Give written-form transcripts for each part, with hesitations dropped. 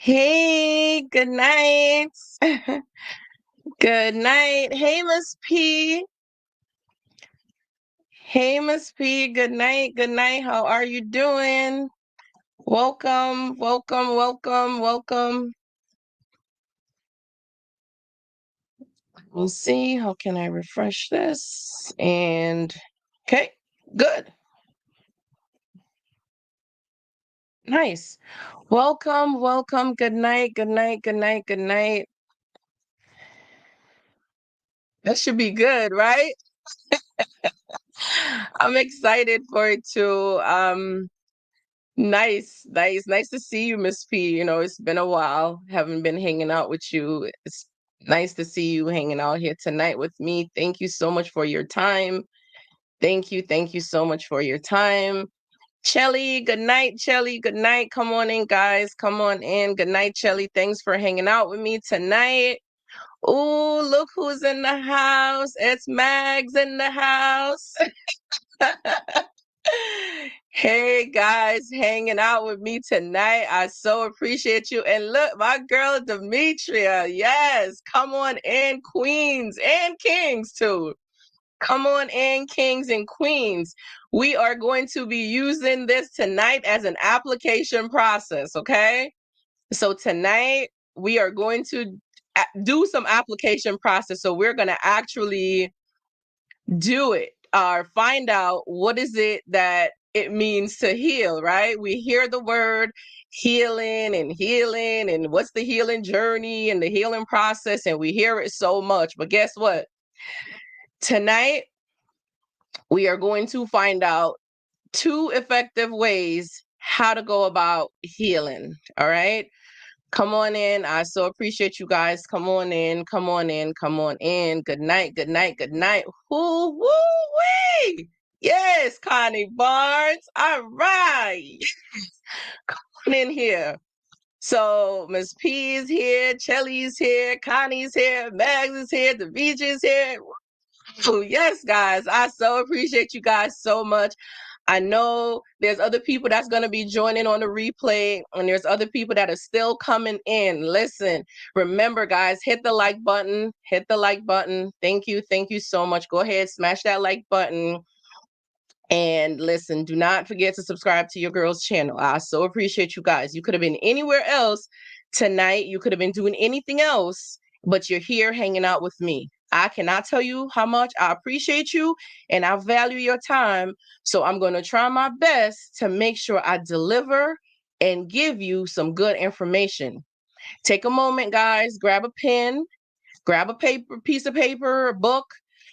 Hey, good night. Good night. Hey, Miss P. Hey, Miss P. Good night. Good night. How are you doing? Welcome, welcome, welcome, welcome. We'll see. How can I refresh this? And okay, good. Nice. Welcome, welcome. Good night. Good night. Good night. Good night. That should be good, right? I'm excited for it too. Nice, nice, nice to see you, Miss P. It's been a while. Haven't been hanging out with you. It's nice to see you hanging out here tonight with me. Thank you so much for your time. Thank you so much for your time. Shelly, good night, Shelly. Good night. Come on in, guys. Come on in. Good night, Shelly. Thanks for hanging out with me tonight. Oh, look who's in the house. It's Mags in the house. Hey guys, hanging out with me tonight. I so appreciate you. And look, my girl Demetria. Yes, come on in, queens and kings too. Come on in, kings and queens. We are going to be using this tonight as an application process, okay? So tonight we are going to do some application process. So we're going to actually do it or find out what is it that it means to heal, right? We hear the word healing and what's the healing journey and the healing process, and we hear it so much. But guess what? Tonight we are going to find out two effective ways how to go about healing. All right, come on in. I so appreciate you guys. Come on in, come on in, come on in. Good night, good night, good night. Woo, woo, wee. Yes, Connie Barnes. All right. Come on in here. So Miss P is here, Chelly's here, Connie's here, Mags is here, the Beach is here. Oh, yes, guys. I so appreciate you guys so much. I know there's other people that's going to be joining on the replay, and there's other people that are still coming in. Listen, remember, guys, hit the like button. Hit the like button. Thank you. Thank you so much. Go ahead, smash that like button. And listen, do not forget to subscribe to your girl's channel. I so appreciate you guys. You could have been anywhere else tonight. You could have been doing anything else, but you're here hanging out with me. I cannot tell you how much I appreciate you and I value your time. So I'm going to try my best to make sure I deliver and give you some good information. Take a moment, guys, grab a pen, grab a piece of paper, a book,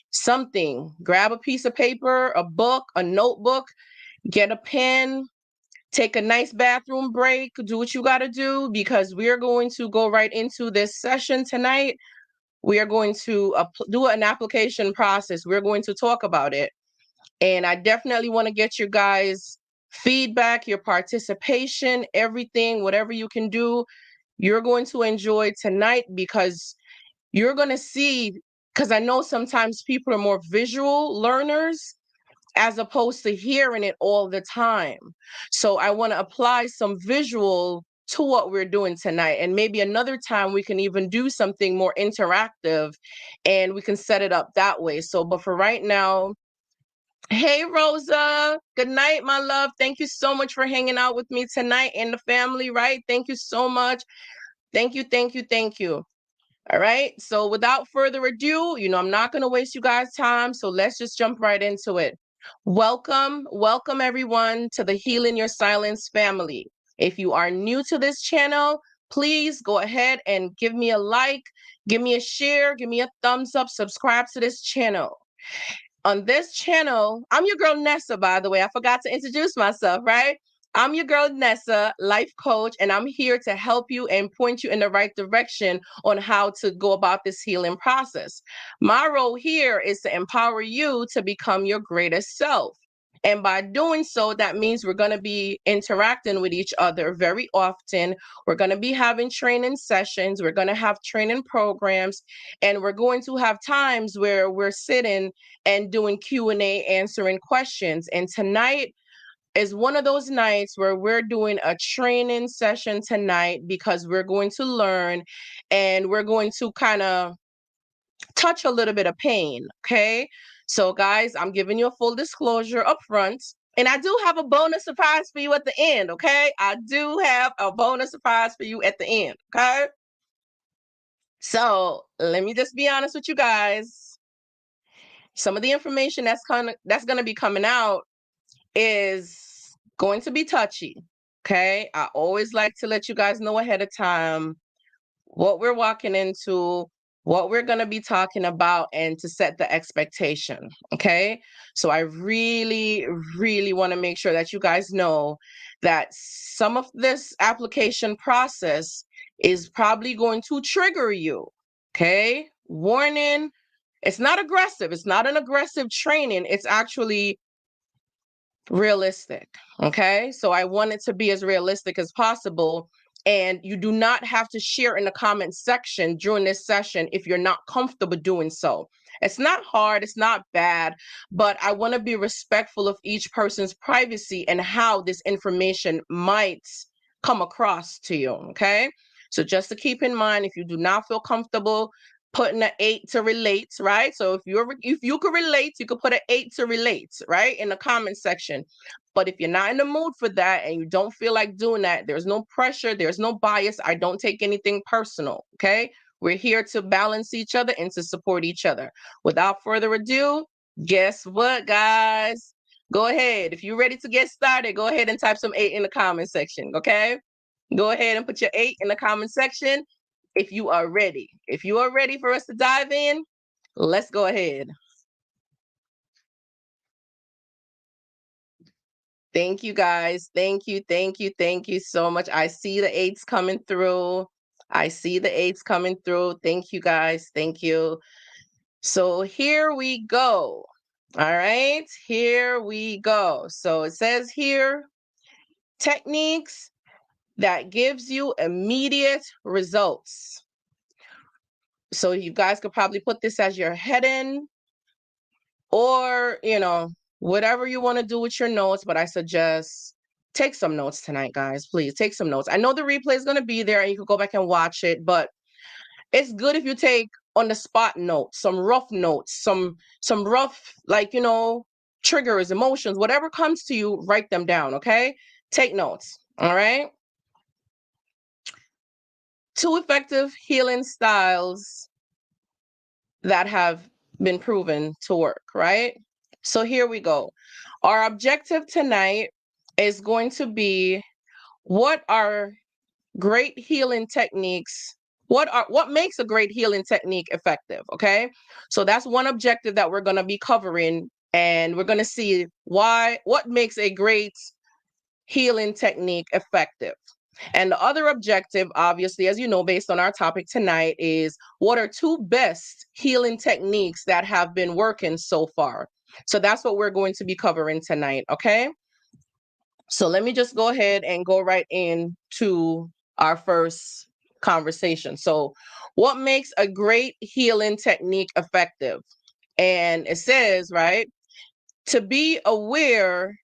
something. Grab a piece of paper, a book, a notebook, get a pen, take a nice bathroom break, do what you got to do because we are going to go right into this session tonight. We are going to do an application process. We're going to talk about it. And I definitely want to get your guys' feedback, your participation, everything, whatever you can do. You're going to enjoy tonight because you're going to see, because I know sometimes people are more visual learners as opposed to hearing it all the time. So I want to apply some visual to what we're doing tonight. And maybe another time we can even do something more interactive and we can set it up that way. So, but for right now, hey, Rosa, good night, my love. Thank you so much for hanging out with me tonight and the family, right? Thank you so much. Thank you, thank you, thank you. All right. So without further ado, I'm not going to waste you guys' time. So let's just jump right into it. Welcome everyone to the Healing Your Silence family. If you are new to this channel, please go ahead and give me a like, give me a share, give me a thumbs up, subscribe to this channel. On this channel, I'm your girl Nessa, by the way. I forgot to introduce myself, right? I'm your girl Nessa, life coach, and I'm here to help you and point you in the right direction on how to go about this healing process. My role here is to empower you to become your greatest self. And by doing so, that means we're going to be interacting with each other very often. We're going to be having training sessions. We're going to have training programs. And we're going to have times where we're sitting and doing Q&A, answering questions. And tonight, is one of those nights where we're doing a training session tonight because we're going to learn and we're going to kind of touch a little bit of pain. Okay. So, guys, I'm giving you a full disclosure up front. And I do have a bonus surprise for you at the end. Okay. I do have a bonus surprise for you at the end. Okay. So, let me just be honest with you guys. Some of the information that's going to be coming out is going to be touchy. Okay. I always like to let you guys know ahead of time what we're walking into, what we're going to be talking about, and to set the expectation. Okay. So I really, really want to make sure that you guys know that some of this application process is probably going to trigger you. Okay. Warning, it's not aggressive. It's not an aggressive training. It's actually realistic. Okay. So I want it to be as realistic as possible. And you do not have to share in the comment section during this session if you're not comfortable doing so. It's not hard, it's not bad, but I want to be respectful of each person's privacy and how this information might come across to you. Okay. So just to keep in mind, if you do not feel comfortable putting an 8 to relate, right? So if you could relate, you could put an 8 to relate, right, in the comment section. But if you're not in the mood for that and you don't feel like doing that, there's no pressure, there's no bias. I don't take anything personal. Okay. We're here to balance each other and to support each other. Without further ado, guess what, guys? Go ahead. If you're ready to get started, go ahead and type some 8 in the comment section. Okay. Go ahead and put your 8 in the comment section if you are ready. If you are ready for us to dive in, let's go ahead. Thank you, guys. Thank you, thank you, thank you so much. I see the 8s coming through. I see the 8s coming through. Thank you, guys. Thank you. So here we go. All right, here we go. So it says here, techniques that gives you immediate results. So you guys could probably put this as your heading, or whatever you want to do with your notes, but I suggest take some notes tonight, guys. Please take some notes. I know the replay is going to be there and you can go back and watch it, but it's good if you take on the spot notes, some rough notes, some rough, triggers, emotions, whatever comes to you, write them down. Okay, take notes. All right. 2 effective healing styles that have been proven to work, right? So here we go. Our objective tonight is going to be, what are great healing techniques? What makes a great healing technique effective? Okay. So that's one objective that we're going to be covering, and we're going to see what makes a great healing technique effective. And the other objective, obviously, as you know, based on our topic tonight, is what are 2 best healing techniques that have been working so far? So that's what we're going to be covering tonight. Okay. So let me just go ahead and go right into our first conversation. So, what makes a great healing technique effective? And it says, right, to being aware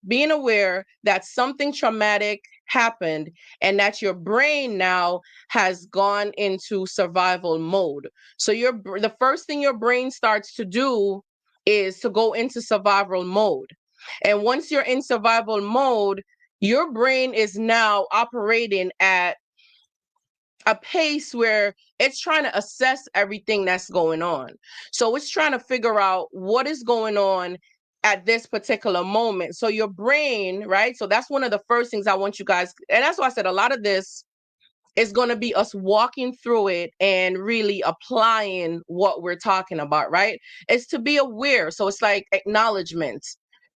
that something traumatic happened and that your brain now has gone into survival mode. So the first thing your brain starts to do is to go into survival mode. And once you're in survival mode, your brain is now operating at a pace where it's trying to assess everything that's going on. So it's trying to figure out what is going on at this particular moment. So your brain, right? So that's one of the first things I want you guys, and that's why I said a lot of this is going to be us walking through it and really applying what we're talking about, right? It's to be aware. So it's like acknowledgement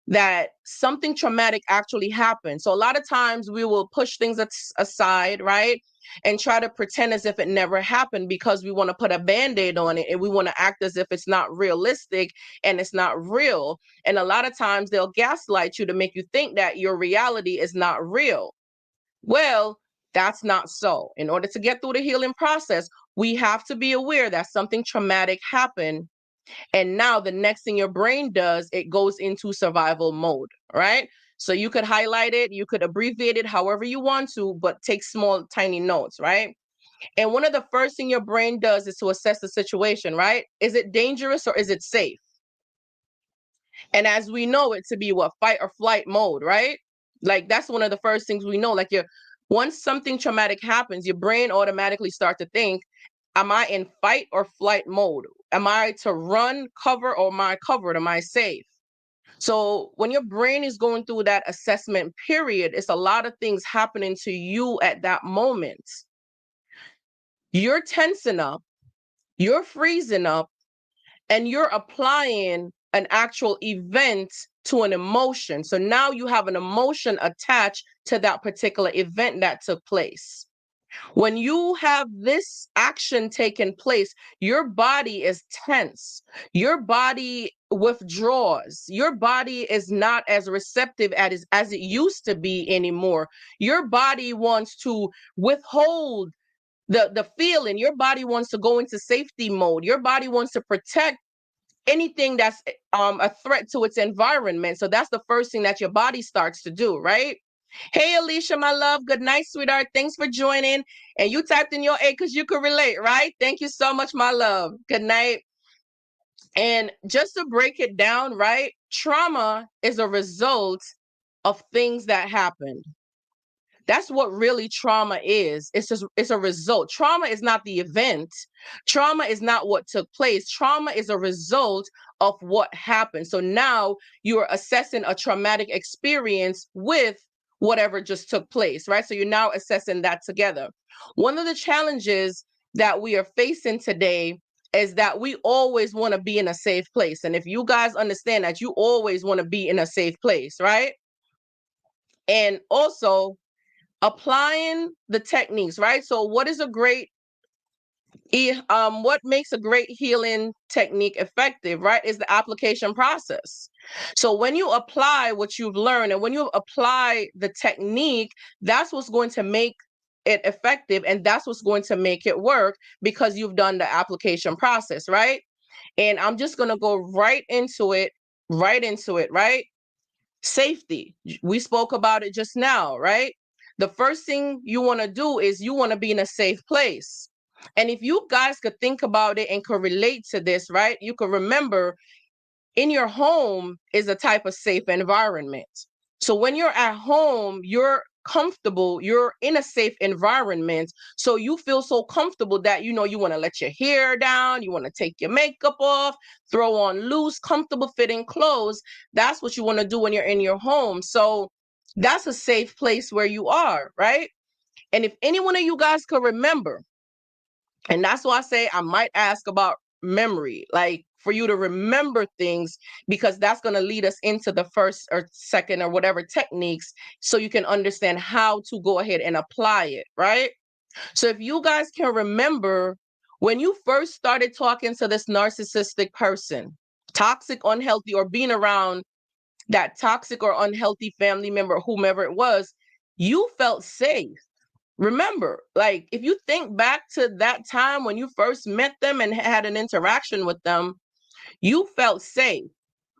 that something traumatic actually happened. So a lot of times we will push things aside, right? And try to pretend as if it never happened because we want to put a band-aid on it and we want to act as if it's not realistic and it's not real. And a lot of times they'll gaslight you to make you think that your reality is not real. Well, that's not so. In order to get through the healing process, we have to be aware that something traumatic happened. And now the next thing your brain does, it goes into survival mode, right? So you could highlight it, you could abbreviate it however you want to, but take small, tiny notes, right? And one of the first thing your brain does is to assess the situation, right? Is it dangerous or is it safe? And as we know it to be what, fight or flight mode, right? Like that's one of the first things we know. Like once something traumatic happens, your brain automatically starts to think, am I in fight or flight mode? Am I to run, cover, or am I covered? Am I safe? So when your brain is going through that assessment period, it's a lot of things happening to you at that moment. You're tensing up, you're freezing up, and you're applying an actual event to an emotion. So now you have an emotion attached to that particular event that took place. When you have this action taking place, your body is tense. Your body withdraws. Your body is not as receptive as it used to be anymore. Your body wants to withhold the feeling. Your body wants to go into safety mode. Your body wants to protect anything that's a threat to its environment. So that's the first thing that your body starts to do, right? Hey, Alicia, my love. Good night, sweetheart. Thanks for joining. And you typed in your A because you could relate, right? Thank you so much, my love. Good night. And just to break it down, right? Trauma is a result of things that happened. That's what really trauma is. It's a result. Trauma is not the event. Trauma is not what took place. Trauma is a result of what happened. So now you're assessing a traumatic experience with whatever just took place, right? So you're now assessing that together. One of the challenges that we are facing today is that we always want to be in a safe place. And if you guys understand that, you always want to be in a safe place, right? And also, applying the techniques, right? So what is a great what makes a great healing technique effective, right, is the application process. So when you apply what you've learned and when you apply the technique, that's what's going to make it effective, and that's what's going to make it work because you've done the application process, right? And I'm just going to go right into it, right? Safety. We spoke about it just now, right? The first thing you want to do is you want to be in a safe place. And if you guys could think about it and could relate to this, right? You could remember in your home is a type of safe environment. So when you're at home, you're comfortable, you're in a safe environment. So you feel so comfortable that you want to let your hair down, you want to take your makeup off, throw on loose, comfortable fitting clothes. That's what you want to do when you're in your home. So that's a safe place where you are, right? And if any one of you guys could remember, and that's why I say I might ask about memory, like for you to remember things, because that's going to lead us into the first or second or whatever techniques so you can understand how to go ahead and apply it, right? So if you guys can remember when you first started talking to this narcissistic person, toxic, unhealthy, or being around that toxic or unhealthy family member, whomever it was, you felt safe. Remember, like if you think back to that time when you first met them and had an interaction with them, you felt safe.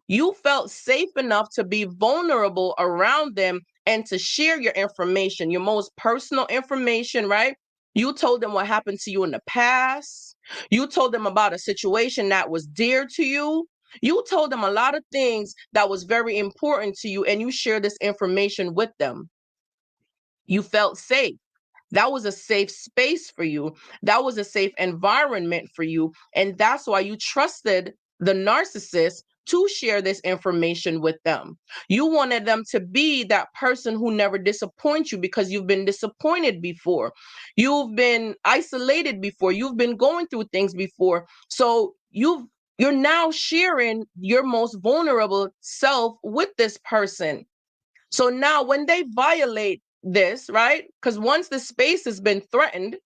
You felt safe enough to be vulnerable around them and to share your information, your most personal information, right? You told them what happened to you in the past. You told them about a situation that was dear to you. You told them a lot of things that was very important to you, and you shared this information with them. You felt safe. That was a safe space for you. That was a safe environment for you. And that's why you trusted the narcissist to share this information with them. You wanted them to be that person who never disappoints you because you've been disappointed before. You've been isolated before. You've been going through things before. So you're now sharing your most vulnerable self with this person. So now when they violate this, right? Because once the space has been threatened,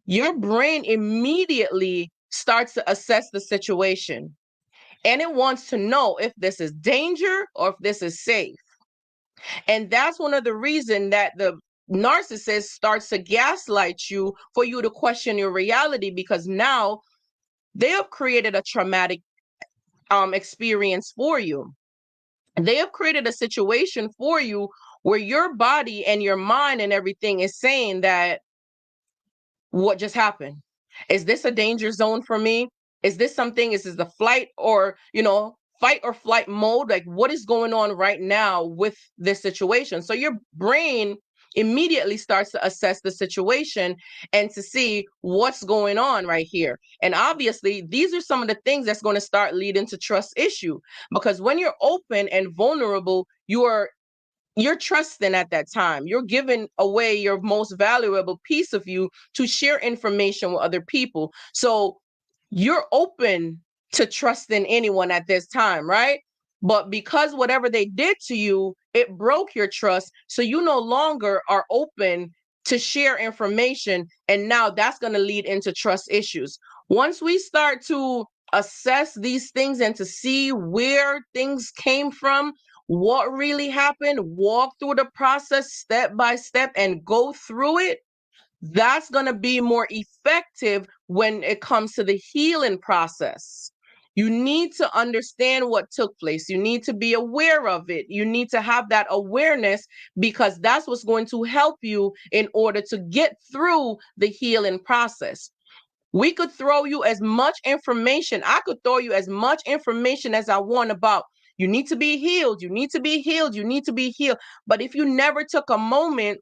your brain immediately starts to assess the situation. And it wants to know if this is danger or if this is safe. And that's one of the reasons that the narcissist starts to gaslight you for you to question your reality, because now they have created a traumatic experience for you. They have created a situation for you where your body and your mind and everything is saying that, what just happened? Is this a danger zone for me? Is this something? Is this the flight or, fight or flight mode? Like, what is going on right now with this situation? So your brain immediately starts to assess the situation and to see what's going on right here. And obviously, these are some of the things that's going to start leading to trust issue, because when you're open and vulnerable, you're trusting at that time. You're giving away your most valuable piece of you to share information with other people. So you're open to trusting anyone at this time, right? But because whatever they did to you, it broke your trust. So you no longer are open to share information. And now that's going to lead into trust issues. Once we start to assess these things and to see where things came from, what really happened, walk through the process step by step and go through it, that's going to be more effective when it comes to the healing process. You need to understand what took place. You need to be aware of it. You need to have that awareness, because that's what's going to help you in order to get through the healing process. We could throw you as much information. I could throw you as much information as I want about, you need to be healed. You need to be healed. You need to be healed. But if you never took a moment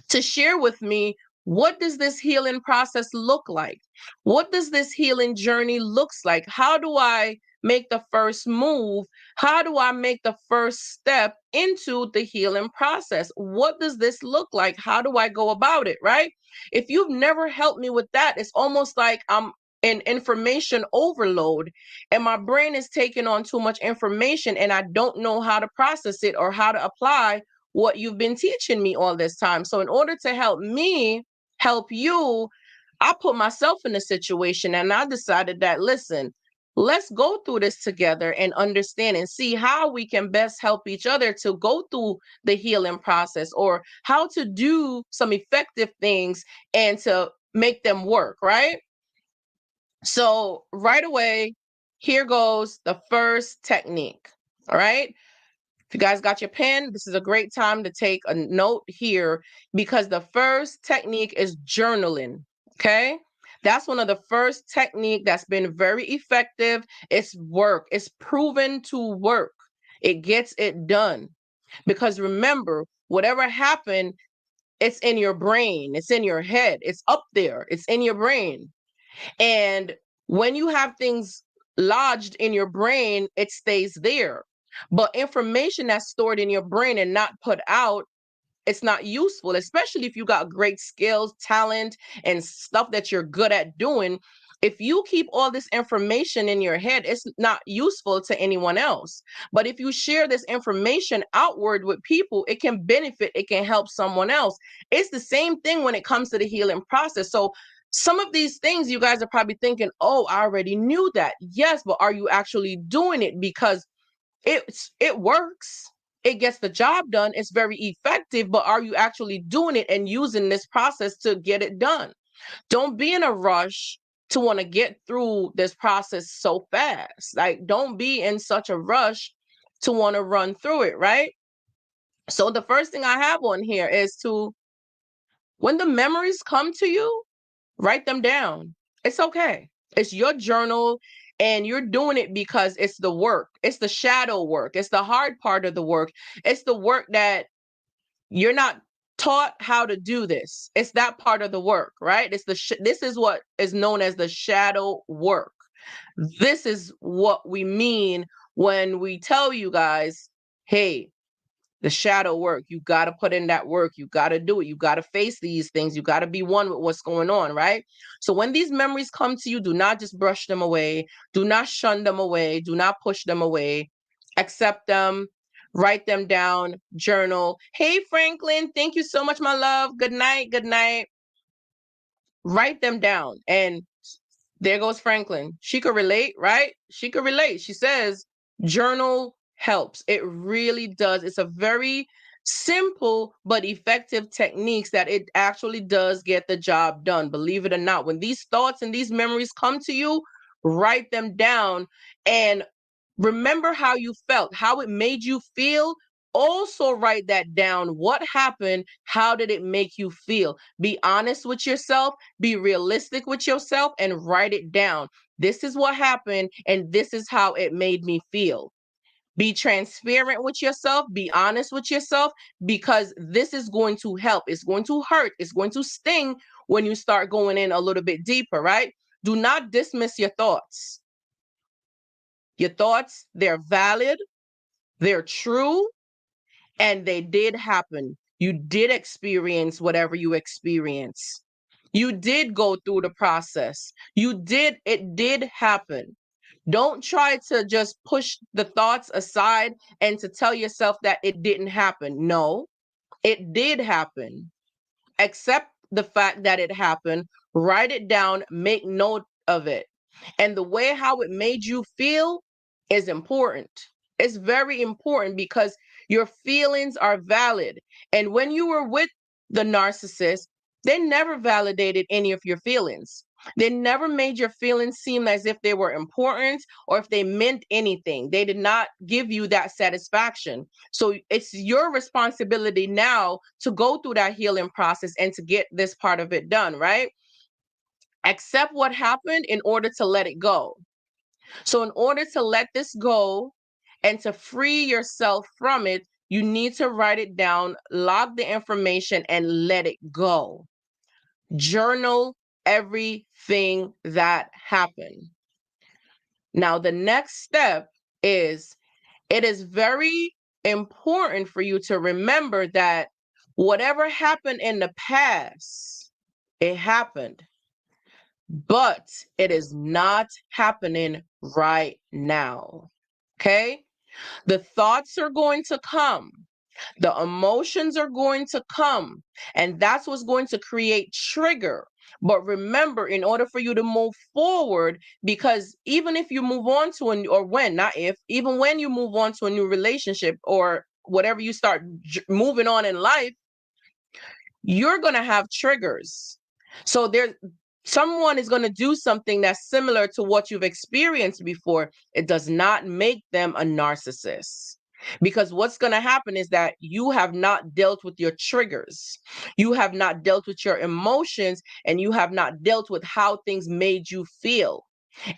to share with me, what does this healing process look like? What does this healing journey looks like? How do I make the first move? How do I make the first step into the healing process? What does this look like? How do I go about it, right? If you've never helped me with that, it's almost like I'm in information overload and my brain is taking on too much information and I don't know how to process it or how to apply what you've been teaching me all this time. So in order to help me help you, I put myself in a situation and I decided that, listen, let's go through this together and understand and see how we can best help each other to go through the healing process, or how to do some effective things and to make them work, right? So right away, here goes the first technique. All right. If you guys got your pen, this is a great time to take a note here, because the first technique is journaling. Okay. That's one of the first technique that's been very effective. It's work. It's proven to work. It gets it done. Because remember, whatever happened, it's in your brain. It's in your head. It's up there. It's in your brain. And when you have things lodged in your brain, it stays there. But information that's stored in your brain and not put out, it's not useful, especially if you got great skills, talent, and stuff that you're good at doing. If you keep all this information in your head, it's not useful to anyone else. But if you share this information outward with people, it can benefit, it can help someone else. It's the same thing when it comes to the healing process. So some of these things you guys are probably thinking, oh, I already knew that. Yes, but are you actually doing it? Because it works, it gets the job done, it's very effective, but are you actually doing it and using this process to get it done? Don't be in a rush to want to get through this process so fast. Like, don't be in such a rush to want to run through it, right? So the first thing I have on here is to, when the memories come to you, write them down. It's okay. It's your journal and you're doing it because it's the work. It's the shadow work. It's the hard part of the work. It's the work that you're not taught how to do this. It's that part of the work, right? This is what is known as the shadow work. This is what we mean when we tell you guys, hey, the shadow work, you got to put in that work, you got to do it, you got to face these things, you got to be one with what's going on, right? So when these memories come to you, do not just brush them away, do not shun them away, do not push them away. Accept them, write them down, journal. Hey Franklin, thank you so much, my love. Good night, good night. Write them down. And there goes Franklin. She could relate, right? She could relate. She says journal helps. It really does. It's a very simple but effective techniques that it actually does get the job done. Believe it or not, when these thoughts and these memories come to you, write them down. And Remember how you felt, how it made you feel. Also write that down. What happened? How did it make you feel? Be honest with yourself, be realistic with yourself, and write it down. This is what happened, and this is how it made me feel. Be transparent with yourself, be honest with yourself, because this is going to help. It's going to hurt, it's going to sting when you start going in a little bit deeper, right? Do not dismiss your thoughts. Your thoughts, they're valid, they're true, and they did happen. You did experience whatever you experience. You did go through the process. It did happen. Don't try to just push the thoughts aside and to tell yourself that it didn't happen. No, it did happen. Accept the fact that it happened, write it down, make note of it. And the way how it made you feel is important. It's very important because your feelings are valid. And when you were with the narcissist, they never validated any of your feelings. They never made your feelings seem as if they were important or if they meant anything. They did not give you that satisfaction. So it's your responsibility now to go through that healing process and to get this part of it done, right? Accept what happened in order to let it go. So, in order to let this go and to free yourself from it, you need to write it down, log the information, and let it go. Journal everything that happened. Now, the next step is it is very important for you to remember that whatever happened in the past, it happened, but it is not happening right now. Okay? The thoughts are going to come. The emotions are going to come. And that's what's going to create trigger. But remember, in order for you to move forward, because even if you move on to or when, not if, even when you move on to a new relationship or whatever you start moving on in life, you're going to have triggers. So someone is going to do something that's similar to what you've experienced before. It does not make them a narcissist. Because what's going to happen is that you have not dealt with your triggers. You have not dealt with your emotions, and you have not dealt with how things made you feel.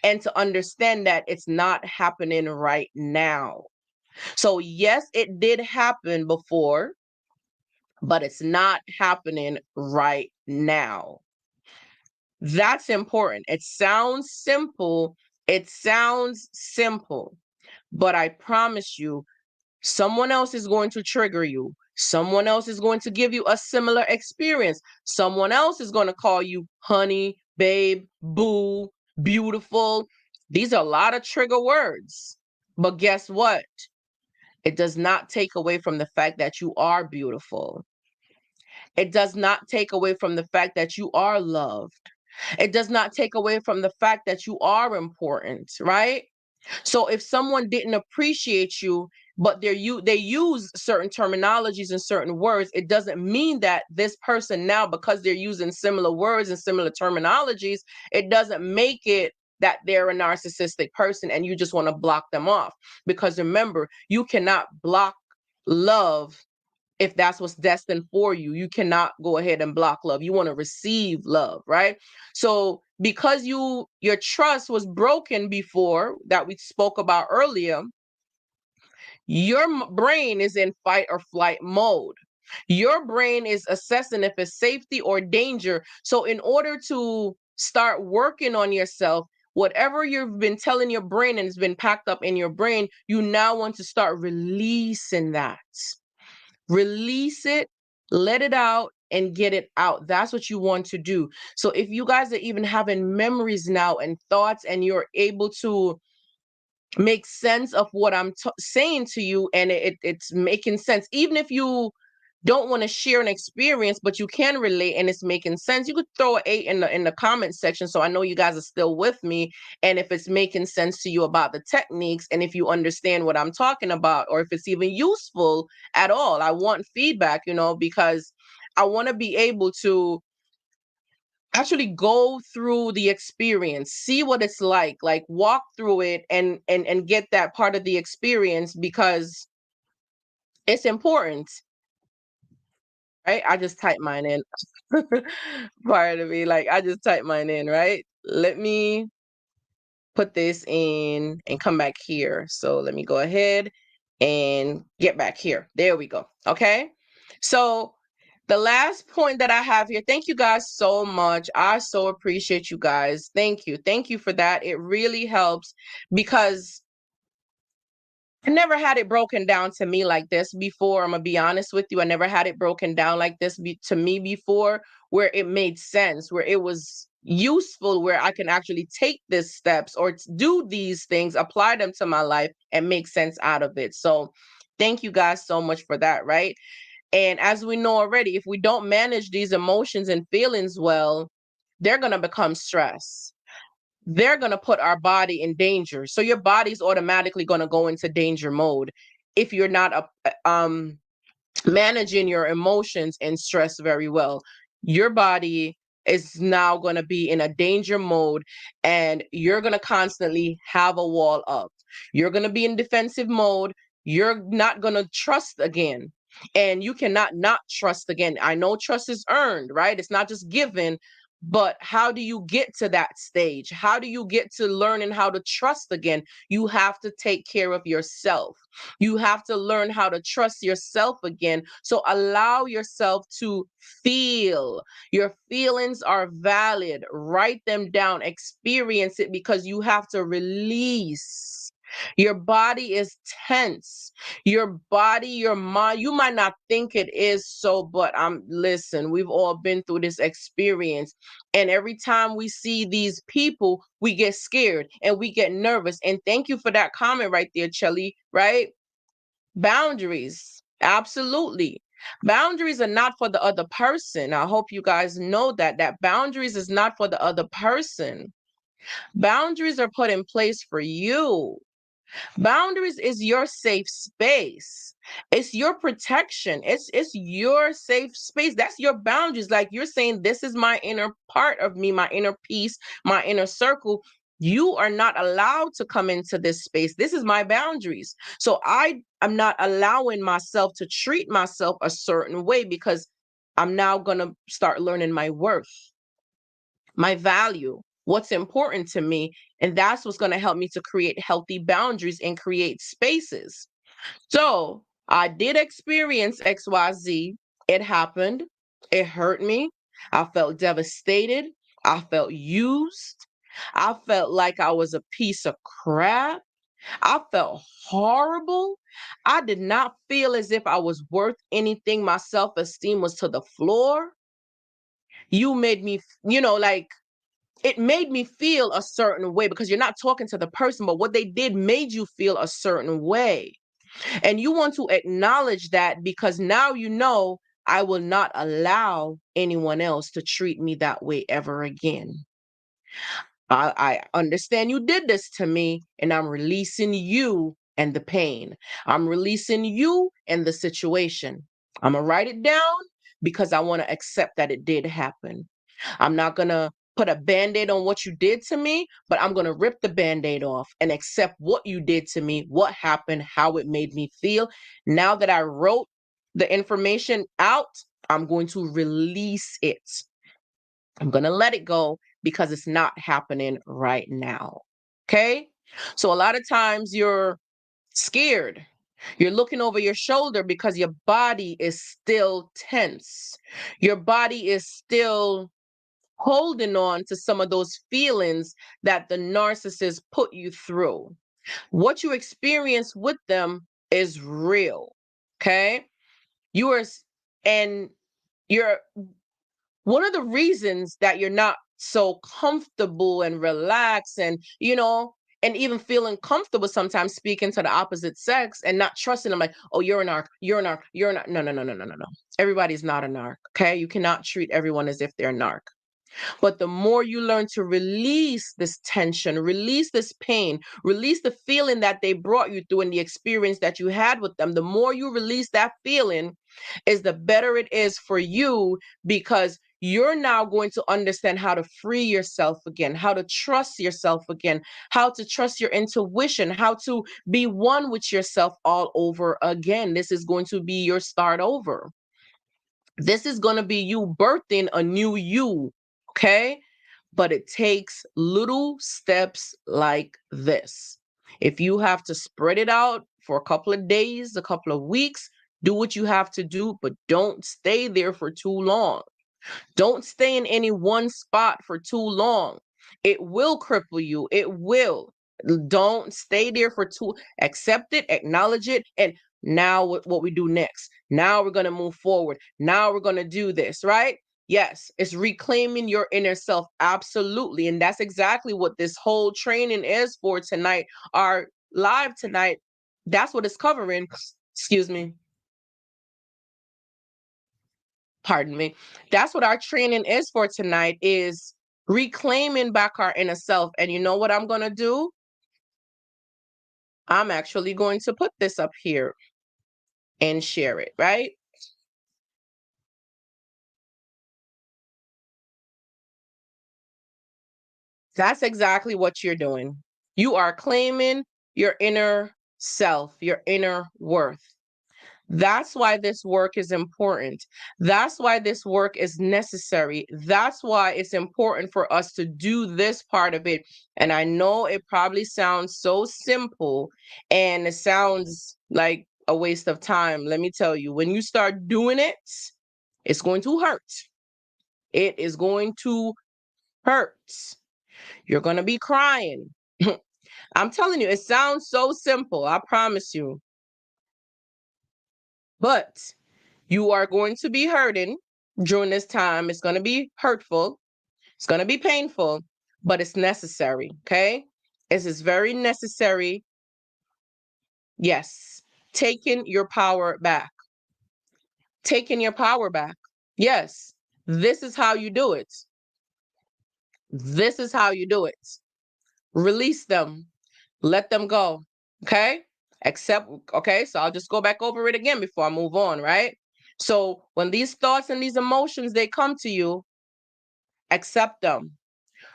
And to understand that it's not happening right now. So, yes, it did happen before, but it's not happening right now. That's important. It sounds simple. But I promise you, someone else is going to trigger you. Someone else is going to give you a similar experience. Someone else is going to call you honey, babe, boo, beautiful. These are a lot of trigger words. But guess what? It does not take away from the fact that you are beautiful. It does not take away from the fact that you are loved. It does not take away from the fact that you are important, right? So if someone didn't appreciate you, but they use certain terminologies and certain words, it doesn't mean that this person now, because they're using similar words and similar terminologies, it doesn't make it that they're a narcissistic person and you just want to block them off. Because remember, you cannot block love. If that's what's destined for you, you cannot go ahead and block love. You want to receive love, right? So because your trust was broken before, that we spoke about earlier, your brain is in fight or flight mode. Your brain is assessing if it's safety or danger. So in order to start working on yourself, whatever you've been telling your brain and it's been packed up in your brain, you now want to start releasing that. Release it, let it out, and get it out. That's what you want to do. So if you guys are even having memories now and thoughts, and you're able to make sense of what I'm saying to you, and it's making sense, even if you don't want to share an experience, but you can relate and it's making sense, you could throw an 8 in the comment section, so I know you guys are still with me. And if it's making sense to you about the techniques, and if you understand what I'm talking about, or if it's even useful at all, I want feedback, because I want to be able to actually go through the experience, see what it's like walk through it and get that part of the experience because it's important, right? I just typed mine in. Part of me, like I just typed mine in, right? Let me put this in and come back here. So let me go ahead and get back here. There we go. Okay. So the last point that I have here, thank you guys so much. I so appreciate you guys. Thank you. Thank you for that. It really helps because I never had it broken down to me like this before. I'm gonna be honest with you. I never had it broken down like this to me before, where it made sense, where it was useful, where I can actually take these steps or do these things, apply them to my life, and make sense out of it. So, thank you guys so much for that, right? And as we know already, if we don't manage these emotions and feelings well, they're gonna become stress. They're going to put our body in danger. So your body's automatically going to go into danger mode if you're not managing your emotions and stress very well. Your body is now going to be in a danger mode and you're going to constantly have a wall up. You're going to be in defensive mode. You're not going to trust again. And you cannot not trust again. I know trust is earned, right? It's not just given, but how do you get to that stage? How do you get to learning how to trust again? You have to take care of yourself. You have to learn how to trust yourself again. So allow yourself to feel. Your feelings are valid. Write them down, experience it because you have to release. Your body is tense. Your body, your mind, you might not think it is so, but listen, we've all been through this experience. And every time we see these people, we get scared and we get nervous. And thank you for that comment right there, Chelly, right? Boundaries. Absolutely. Boundaries are not for the other person. I hope you guys know that boundaries is not for the other person. Boundaries are put in place for you. Boundaries is your safe space. It's your protection. It's your safe space. That's your boundaries. Like you're saying, this is my inner part of me, my inner peace, my inner circle. You are not allowed to come into this space. This is my boundaries. So I am not allowing myself to treat myself a certain way because I'm now going to start learning my worth, my value, what's important to me. And that's what's going to help me to create healthy boundaries and create spaces. So I did experience XYZ. It happened. It hurt me. I felt devastated. I felt used. I felt like I was a piece of crap. I felt horrible. I did not feel as if I was worth anything. My self esteem was to the floor. You made me, like it made me feel a certain way because you're not talking to the person, but what they did made you feel a certain way. And you want to acknowledge that because now you know I will not allow anyone else to treat me that way ever again. I understand you did this to me, and I'm releasing you and the pain. I'm releasing you and the situation. I'm going to write it down because I want to accept that it did happen. I'm not going to put a band aid on what you did to me, but I'm going to rip the band aid off and accept what you did to me, what happened, how it made me feel. Now that I wrote the information out, I'm going to release it. I'm going to let it go because it's not happening right now. Okay. So a lot of times you're scared. You're looking over your shoulder because your body is still tense. Your body is still holding on to some of those feelings that the narcissist put you through. What you experience with them is real. Okay. You are, and you're one of the reasons that you're not so comfortable and relaxed and and even feeling comfortable sometimes speaking to the opposite sex and not trusting them, like, oh, you're an arc, you're an arc, you're not. No, no, no, no, no, no, no. Everybody's not an arc. Okay. You cannot treat everyone as if they're an arc. But the more you learn to release this tension, release this pain, release the feeling that they brought you through and the experience that you had with them, the more you release that feeling is the better it is for you because you're now going to understand how to free yourself again, how to trust yourself again, how to trust your intuition, how to be one with yourself all over again. This is going to be your start over. This is going to be you birthing a new you, okay? But it takes little steps like this. If you have to spread it out for a couple of days, a couple of weeks, do what you have to do, but don't stay there for too long. Don't stay in any one spot for too long. It will cripple you. It will. Don't stay there for too. Accept it, acknowledge it, and now what we do next. Now we're going to move forward. Now we're going to do this, right? Yes, it's reclaiming your inner self. Absolutely. And that's exactly what this whole training is for tonight. Our live tonight, that's what it's covering. Excuse me. Pardon me. That's what our training is for tonight, is reclaiming back our inner self. And you know what I'm going to do? I'm actually going to put this up here and share it, right? That's exactly what you're doing. You are claiming your inner self, your inner worth. That's why this work is important. That's why this work is necessary. That's why it's important for us to do this part of it. And I know it probably sounds so simple and it sounds like a waste of time. Let me tell you, when you start doing it, it's going to hurt. It is going to hurt. You're going to be crying. I'm telling you, it sounds so simple. I promise you. But you are going to be hurting during this time. It's going to be hurtful. It's going to be painful, but it's necessary. Okay. This is very necessary. Yes. Taking your power back. Taking your power back. Yes. This is how you do it. This is how you do it. Release them. Let them go. Okay. Accept. Okay. So I'll just go back over it again before I move on. Right. So when these thoughts and these emotions, they come to you, accept them.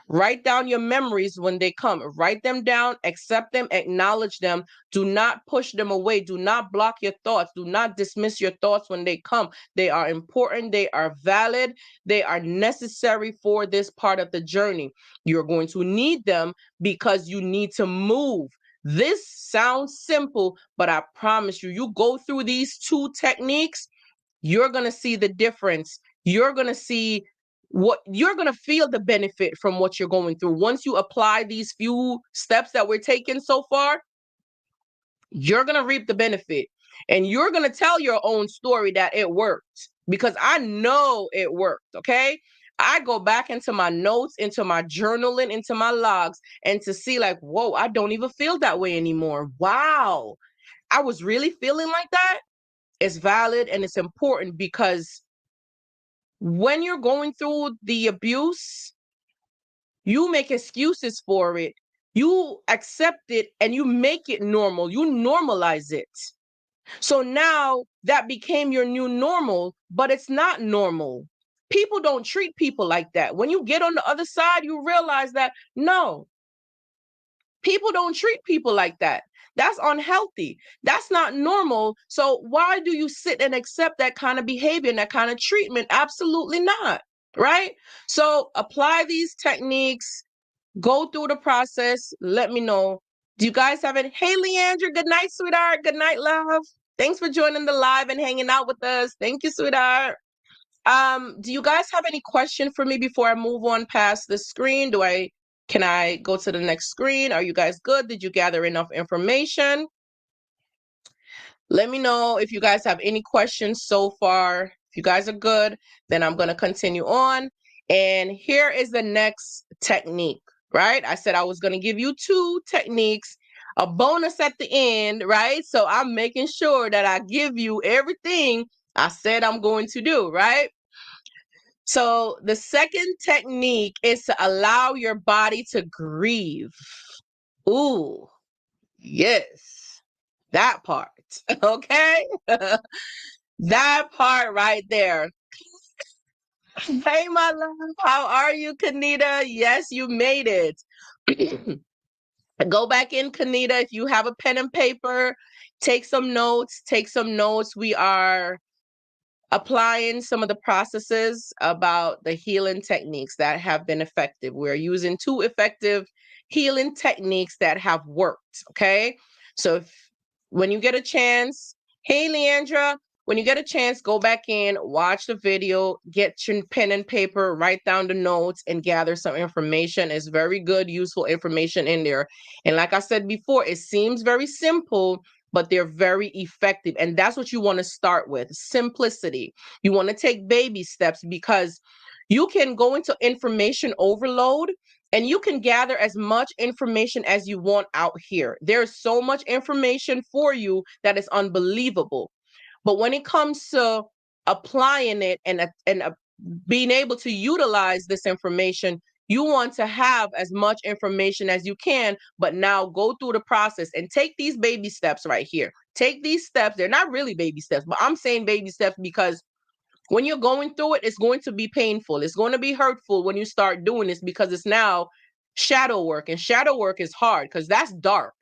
Write down your memories when they come. Write them down, accept them, acknowledge them. Do not push them away. Do not block your thoughts. Do not dismiss your thoughts when they come. They are important. They are valid. They are necessary for this part of the journey. You're going to need them because you need to move. This sounds simple, but I promise you, you go through these two techniques, you're going to see the difference. You're going to see what you're going to feel the benefit from what you're going through. Once you apply these few steps that we're taking so far, you're going to reap the benefit and you're going to tell your own story that it worked, because I know it worked. Okay. I go back into my notes, into my journaling, into my logs, and to see, like, whoa, I don't even feel that way anymore. Wow. I was really feeling like that. It's valid and it's important, because when you're going through the abuse, you make excuses for it. You accept it and you make it normal. You normalize it. So now that became your new normal, but it's not normal. People don't treat people like that. When you get on the other side, you realize that no, people don't treat people like that. That's unhealthy. That's not normal. So why do you sit and accept that kind of behavior and that kind of treatment? Absolutely not. Right? So apply these techniques, go through the process. Let me know. Do you guys have it? Hey, Leandra, good night, sweetheart. Good night, love. Thanks for joining the live and hanging out with us. Thank you, sweetheart. Do you guys have any question for me before I move on past the screen? Can I go to the next screen? Are you guys good? Did you gather enough information? Let me know if you guys have any questions so far. If you guys are good, then I'm going to continue on. And here is the next technique, right? I said I was going to give you two techniques, a bonus at the end, right? So I'm making sure that I give you everything I said I'm going to do, right? So the second technique is to allow your body to grieve. Ooh, yes, that part. Okay. That part right there. Hey, my love. How are you, Kanita? Yes, you made it. Go back in, Kanita. If you have a pen and paper, take some notes. Take some notes. We are applying some of the processes about the healing techniques that have been effective. We're using 2 effective healing techniques that have worked. Okay. So when you get a chance, hey, Leandra, when you get a chance, go back in, watch the video, get your pen and paper, write down the notes, and gather some information. It's very good, useful information in there. And like I said before, it seems very simple, but they're very effective. And that's what you want to start with, simplicity. You want to take baby steps because you can go into information overload and you can gather as much information as you want out here. There's so much information for you that is unbelievable. But when it comes to applying it and being able to utilize this information, you want to have as much information as you can, but now go through the process and take these baby steps right here. Take these steps. They're not really baby steps, but I'm saying baby steps because when you're going through it, it's going to be painful. It's going to be hurtful when you start doing this because it's now shadow work. And shadow work is hard because that's dark.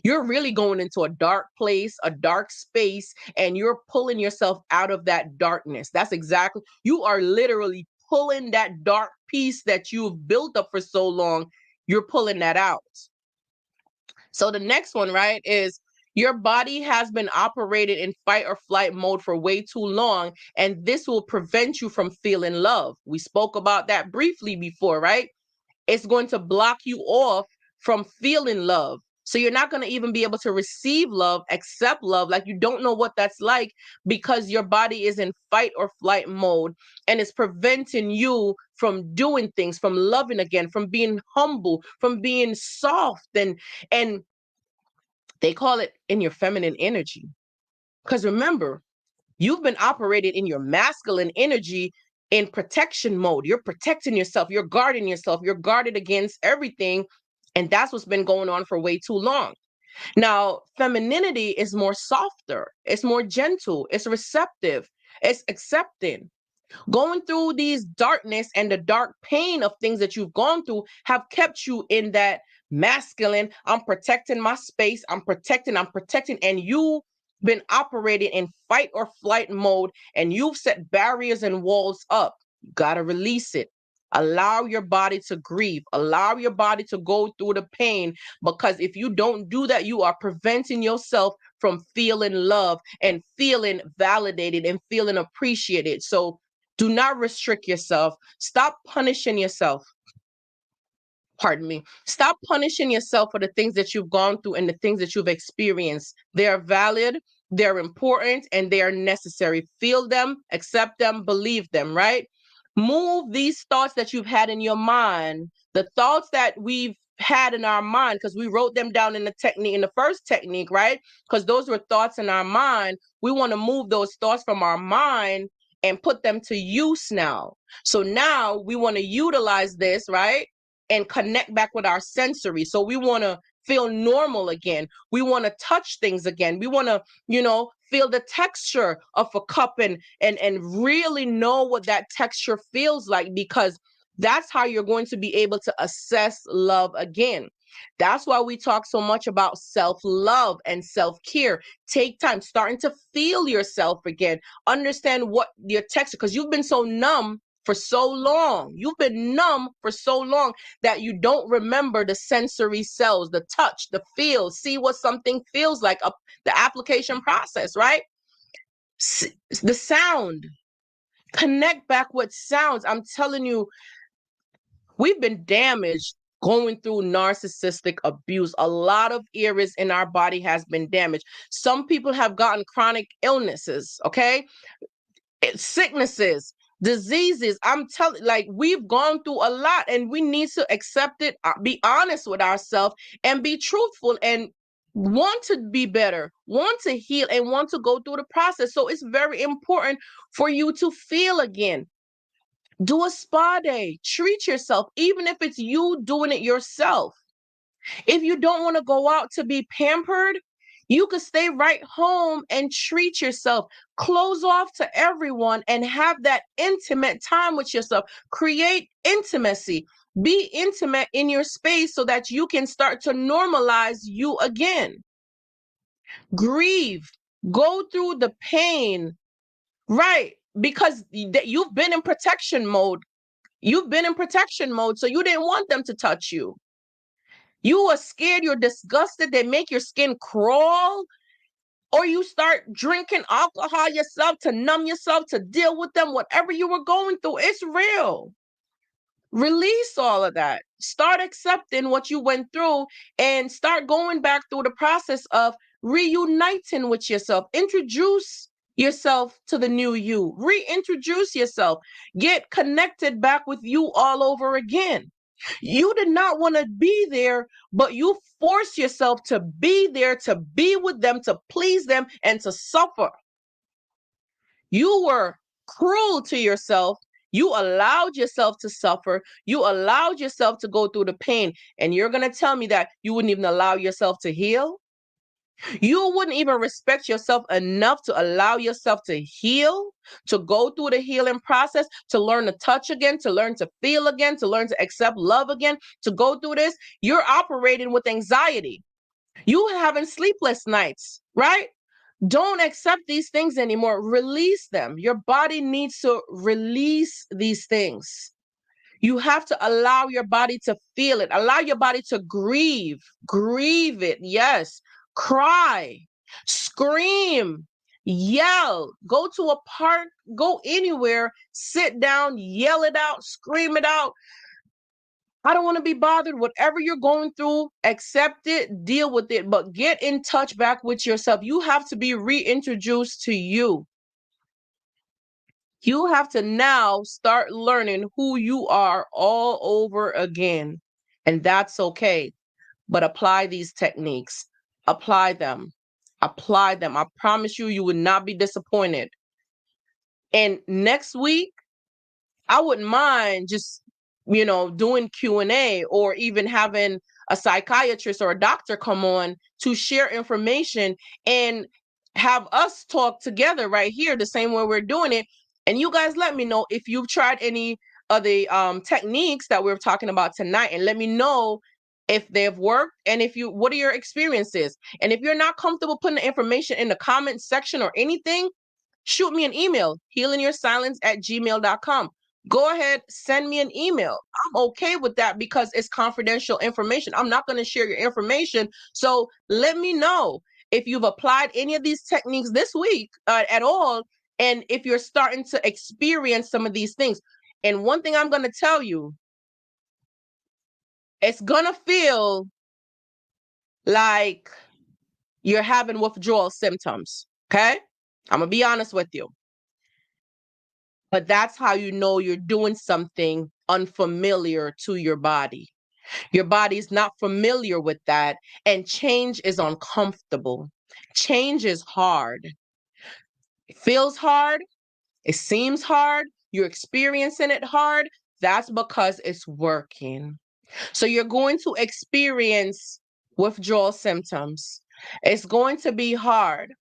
You're really going into a dark place, a dark space, and you're pulling yourself out of that darkness. That's exactly, you are literally pulling that dark piece that you've built up for so long. You're pulling that out. So the next one, right, is your body has been operated in fight or flight mode for way too long, and this will prevent you from feeling love. We spoke about that briefly before, right? It's going to block you off from feeling love. So you're not going to even be able to receive love, accept love, like you don't know what that's like because your body is in fight or flight mode and it's preventing you from doing things, from loving again, from being humble, from being soft and they call it in your feminine energy. Because remember, you've been operating in your masculine energy in protection mode. You're protecting yourself, you're guarding yourself, you're guarded against everything. And that's what's been going on for way too long. Now, femininity is more softer, it's more gentle, it's receptive, it's accepting. Going through these darkness and the dark pain of things that you've gone through have kept you in that masculine, I'm protecting my space, I'm protecting, and you've been operating in fight or flight mode and you've set barriers and walls up. You got to release it. Allow your body to grieve, allow your body to go through the pain, because if you don't do that, you are preventing yourself from feeling love and feeling validated and feeling appreciated. So do not restrict yourself. Stop punishing yourself. Pardon me. Stop punishing yourself for the things that you've gone through and the things that you've experienced. They are valid, they're important, and they are necessary. Feel them, accept them, believe them, right? Move these thoughts that you've had in your mind, the thoughts that we've had in our mind, because we wrote them down in the technique, in the first technique, right? Because those were thoughts in our mind. We want to move those thoughts from our mind and put them to use now. So now we want to utilize this, right? And connect back with our sensory. So we want to feel normal again. We want to touch things again. We want to, feel the texture of a cup and really know what that texture feels like, because that's how you're going to be able to assess love again. That's why we talk so much about self-love and self-care. Take time, starting to feel yourself again. Understand what your texture, because you've been so numb for so long. You've been numb for so long that you don't remember the sensory cells, the touch, the feel, see what something feels like, the application process, right? The sound. Connect back with sounds. I'm telling you, we've been damaged going through narcissistic abuse. A lot of areas in our body has been damaged. Some people have gotten chronic illnesses, okay? Sicknesses, diseases. I'm telling, like, we've gone through a lot and we need to accept it, be honest with ourselves and be truthful and want to be better, want to heal, and want to go through the process. So it's very important for you to feel again. Do a spa day, treat yourself, even if it's you doing it yourself. If you don't want to go out to be pampered, You could stay right home and treat yourself. Close off to everyone and have that intimate time with yourself. Create intimacy. Be intimate in your space so that you can start to normalize you again. Grieve. Go through the pain. Right. Because you've been in protection mode. You've been in protection mode, so you didn't want them to touch you. You are scared, you're disgusted, they make your skin crawl, or you start drinking alcohol yourself to numb yourself, to deal with them, whatever you were going through, it's real. Release all of that. Start accepting what you went through and start going back through the process of reuniting with yourself. Introduce yourself to the new you. Reintroduce yourself. Get connected back with you all over again. You did not want to be there, but you force yourself to be there, to be with them, to please them, and to suffer. You were cruel to yourself. You allowed yourself to suffer. You allowed yourself to go through the pain. And you're going to tell me that you wouldn't even allow yourself to heal? You wouldn't even respect yourself enough to allow yourself to heal, to go through the healing process, to learn to touch again, to learn to feel again, to learn to accept love again, to go through this. You're operating with anxiety. You having sleepless nights, right? Don't accept these things anymore. Release them. Your body needs to release these things. You have to allow your body to feel it. Allow your body to grieve. Grieve it. Yes. Cry. Scream. Yell. Go to a park. Go anywhere. Sit down. Yell it out. Scream it out. I don't want to be bothered. Whatever you're going through, accept it, deal with it, but get in touch back with yourself. You have to be reintroduced to you. You have to now start learning who you are all over again. And that's okay. But apply these techniques. Apply them. Apply them. I promise you, you would not be disappointed. And next week, I wouldn't mind just, doing Q&A or even having a psychiatrist or a doctor come on to share information and have us talk together right here the same way we're doing it. And you guys let me know if you've tried any of the techniques that we're talking about tonight, and let me know if they've worked and what are your experiences. And if you're not comfortable putting the information in the comment section or anything, shoot me an email, healingyoursilence@gmail.com. Go ahead, send me an email. I'm okay with that because it's confidential information. I'm not going to share your information. So let me know if you've applied any of these techniques this week at all, and if you're starting to experience some of these things. And one thing I'm going to tell you, it's going to feel like you're having withdrawal symptoms. Okay? I'm going to be honest with you. But that's how you know you're doing something unfamiliar to your body. Your body's not familiar with that, and change is uncomfortable. Change is hard. It feels hard. It seems hard. You're experiencing it hard. That's because it's working. So you're going to experience withdrawal symptoms. It's going to be hard.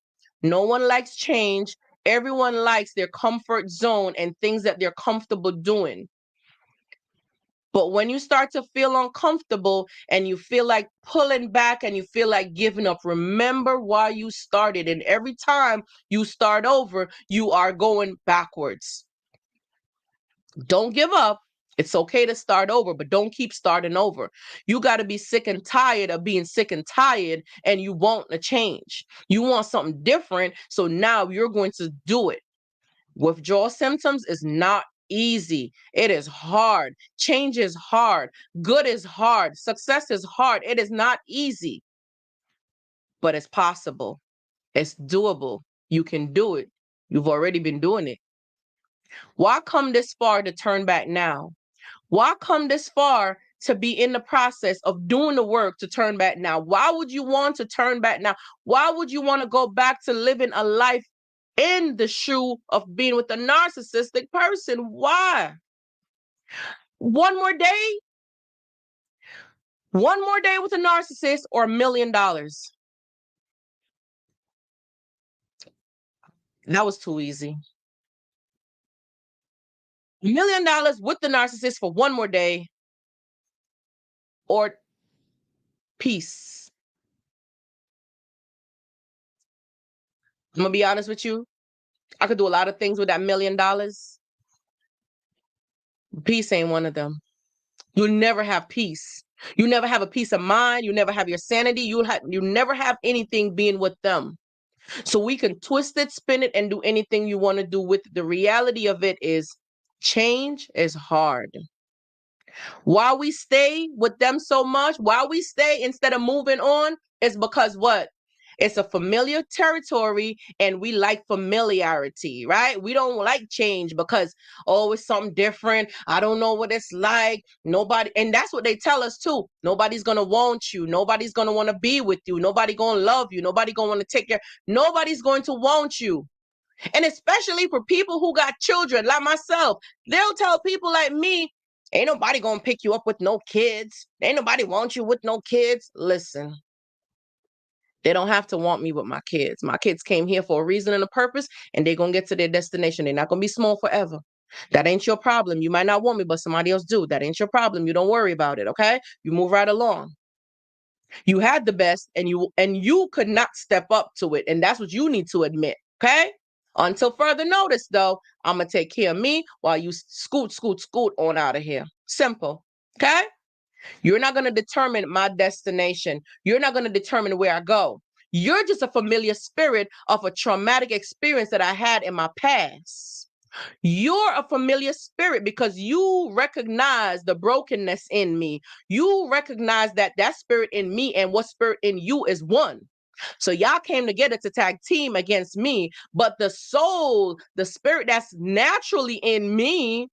No one likes change. Everyone likes their comfort zone and things that they're comfortable doing. But when you start to feel uncomfortable and you feel like pulling back and you feel like giving up, remember why you started. And every time you start over, you are going backwards. Don't give up. It's okay to start over, but don't keep starting over. You got to be sick and tired of being sick and tired, and you want a change. You want something different. So now you're going to do it. Withdrawal symptoms is not easy. It is hard. Change is hard. Good is hard. Success is hard. It is not easy, but it's possible. It's doable. You can do it. You've already been doing it. Why come this far to turn back now? Why come this far to be in the process of doing the work to turn back now? Why would you want to turn back now? Why would you want to go back to living a life in the shoe of being with a narcissistic person? Why? One more day? One more day with a narcissist or $1 million? That was too easy. $1 million with the narcissist for one more day, or peace. I'm gonna be honest with you. I could do a lot of things with that $1 million. Peace ain't one of them. You'll never have peace. You never have a peace of mind. You never have your sanity. You never have anything being with them. So we can twist it, spin it, and do anything you want to do with it. The reality of it is change is hard. Why we stay with them so much, why we stay instead of moving on, is because what? It's a familiar territory and we like familiarity, right? We don't like change because, oh, it's something different. I don't know what it's like. Nobody, and that's what they tell us too. Nobody's going to want you. Nobody's going to want to be with you. Nobody going to love you. Nobody going to want to take care. Nobody's going to want you. And especially for people who got children like myself, they'll tell people like me, ain't nobody gonna pick you up with no kids. Ain't nobody want you with no kids. Listen, they don't have to want me with my kids. My kids came here for a reason and a purpose, and they're gonna get to their destination. They're not gonna be small forever. That ain't your problem. You might not want me, but somebody else do. That ain't your problem. You don't worry about it, okay? You move right along. You had the best, and you could not step up to it, and that's what you need to admit, okay? Until further notice, though, I'm going to take care of me while you scoot on out of here. Simple. Okay? You're not going to determine my destination. You're not going to determine where I go. You're just a familiar spirit of a traumatic experience that I had in my past. You're a familiar spirit because you recognize the brokenness in me. You recognize that spirit in me and what spirit in you is one. So y'all came together to tag team against me, but the soul, the spirit that's naturally in me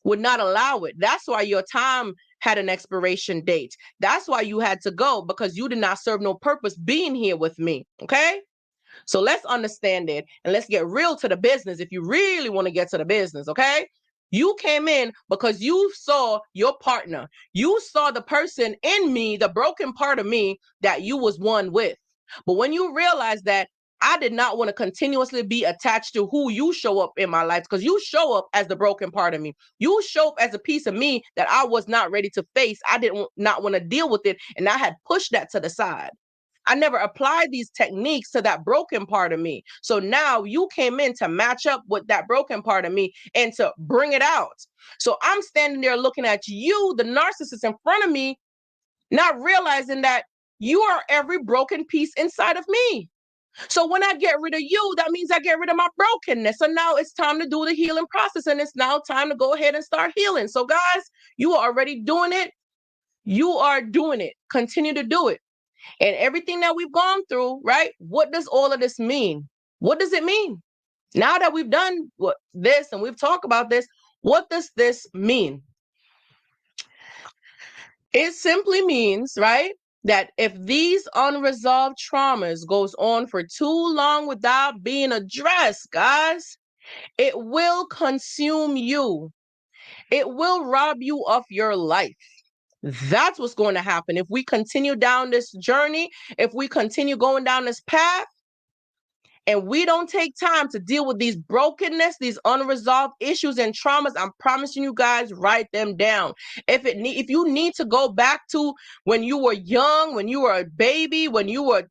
would not allow it. That's why your time had an expiration date. That's why you had to go, because you did not serve no purpose being here with me. Okay? So let's understand it and let's get real to the business if you really want to get to the business, okay? You came in because you saw your partner. You saw the person in me, the broken part of me that you was one with. But when you realize that I did not want to continuously be attached to who you show up in my life, because you show up as the broken part of me. You show up as a piece of me that I was not ready to face. I did not want to deal with it, and I had pushed that to the side. I never applied these techniques to that broken part of me. So now you came in to match up with that broken part of me and to bring it out. So I'm standing there looking at you, the narcissist in front of me, not realizing that you are every broken piece inside of me. So when I get rid of you, that means I get rid of my brokenness. So now it's time to do the healing process, and it's now time to go ahead and start healing. So guys, you are already doing it. You are doing it. Continue to do it. And everything that we've gone through, right? What does all of this mean? What does it mean? Now that we've done this and we've talked about this, what does this mean? It simply means, right, that if these unresolved traumas goes on for too long without being addressed, guys, it will consume you. It will rob you of your life. That's what's going to happen. If we continue down this journey, if we continue going down this path, and we don't take time to deal with these brokenness, these unresolved issues and traumas, I'm promising you guys, write them down. If you need to go back to when you were young, when you were a baby,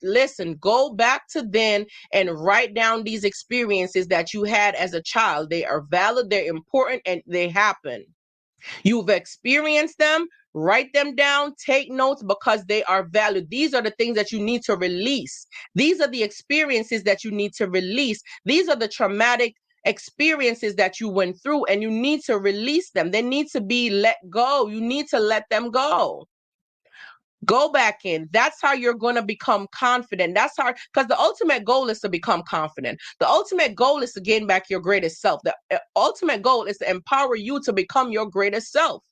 listen, go back to then and write down these experiences that you had as a child. They are valid, they're important, and they happen. You've experienced them. Write them down, take notes, because they are valid. These are the things that you need to release. These are the experiences that you need to release. These are the traumatic experiences that you went through, and you need to release them. They need to be let go. You need to let them go. Go back in. That's how you're going to become confident. That's how, because the ultimate goal is to become confident. The ultimate goal is to gain back your greatest self. The ultimate goal is to empower you to become your greatest self.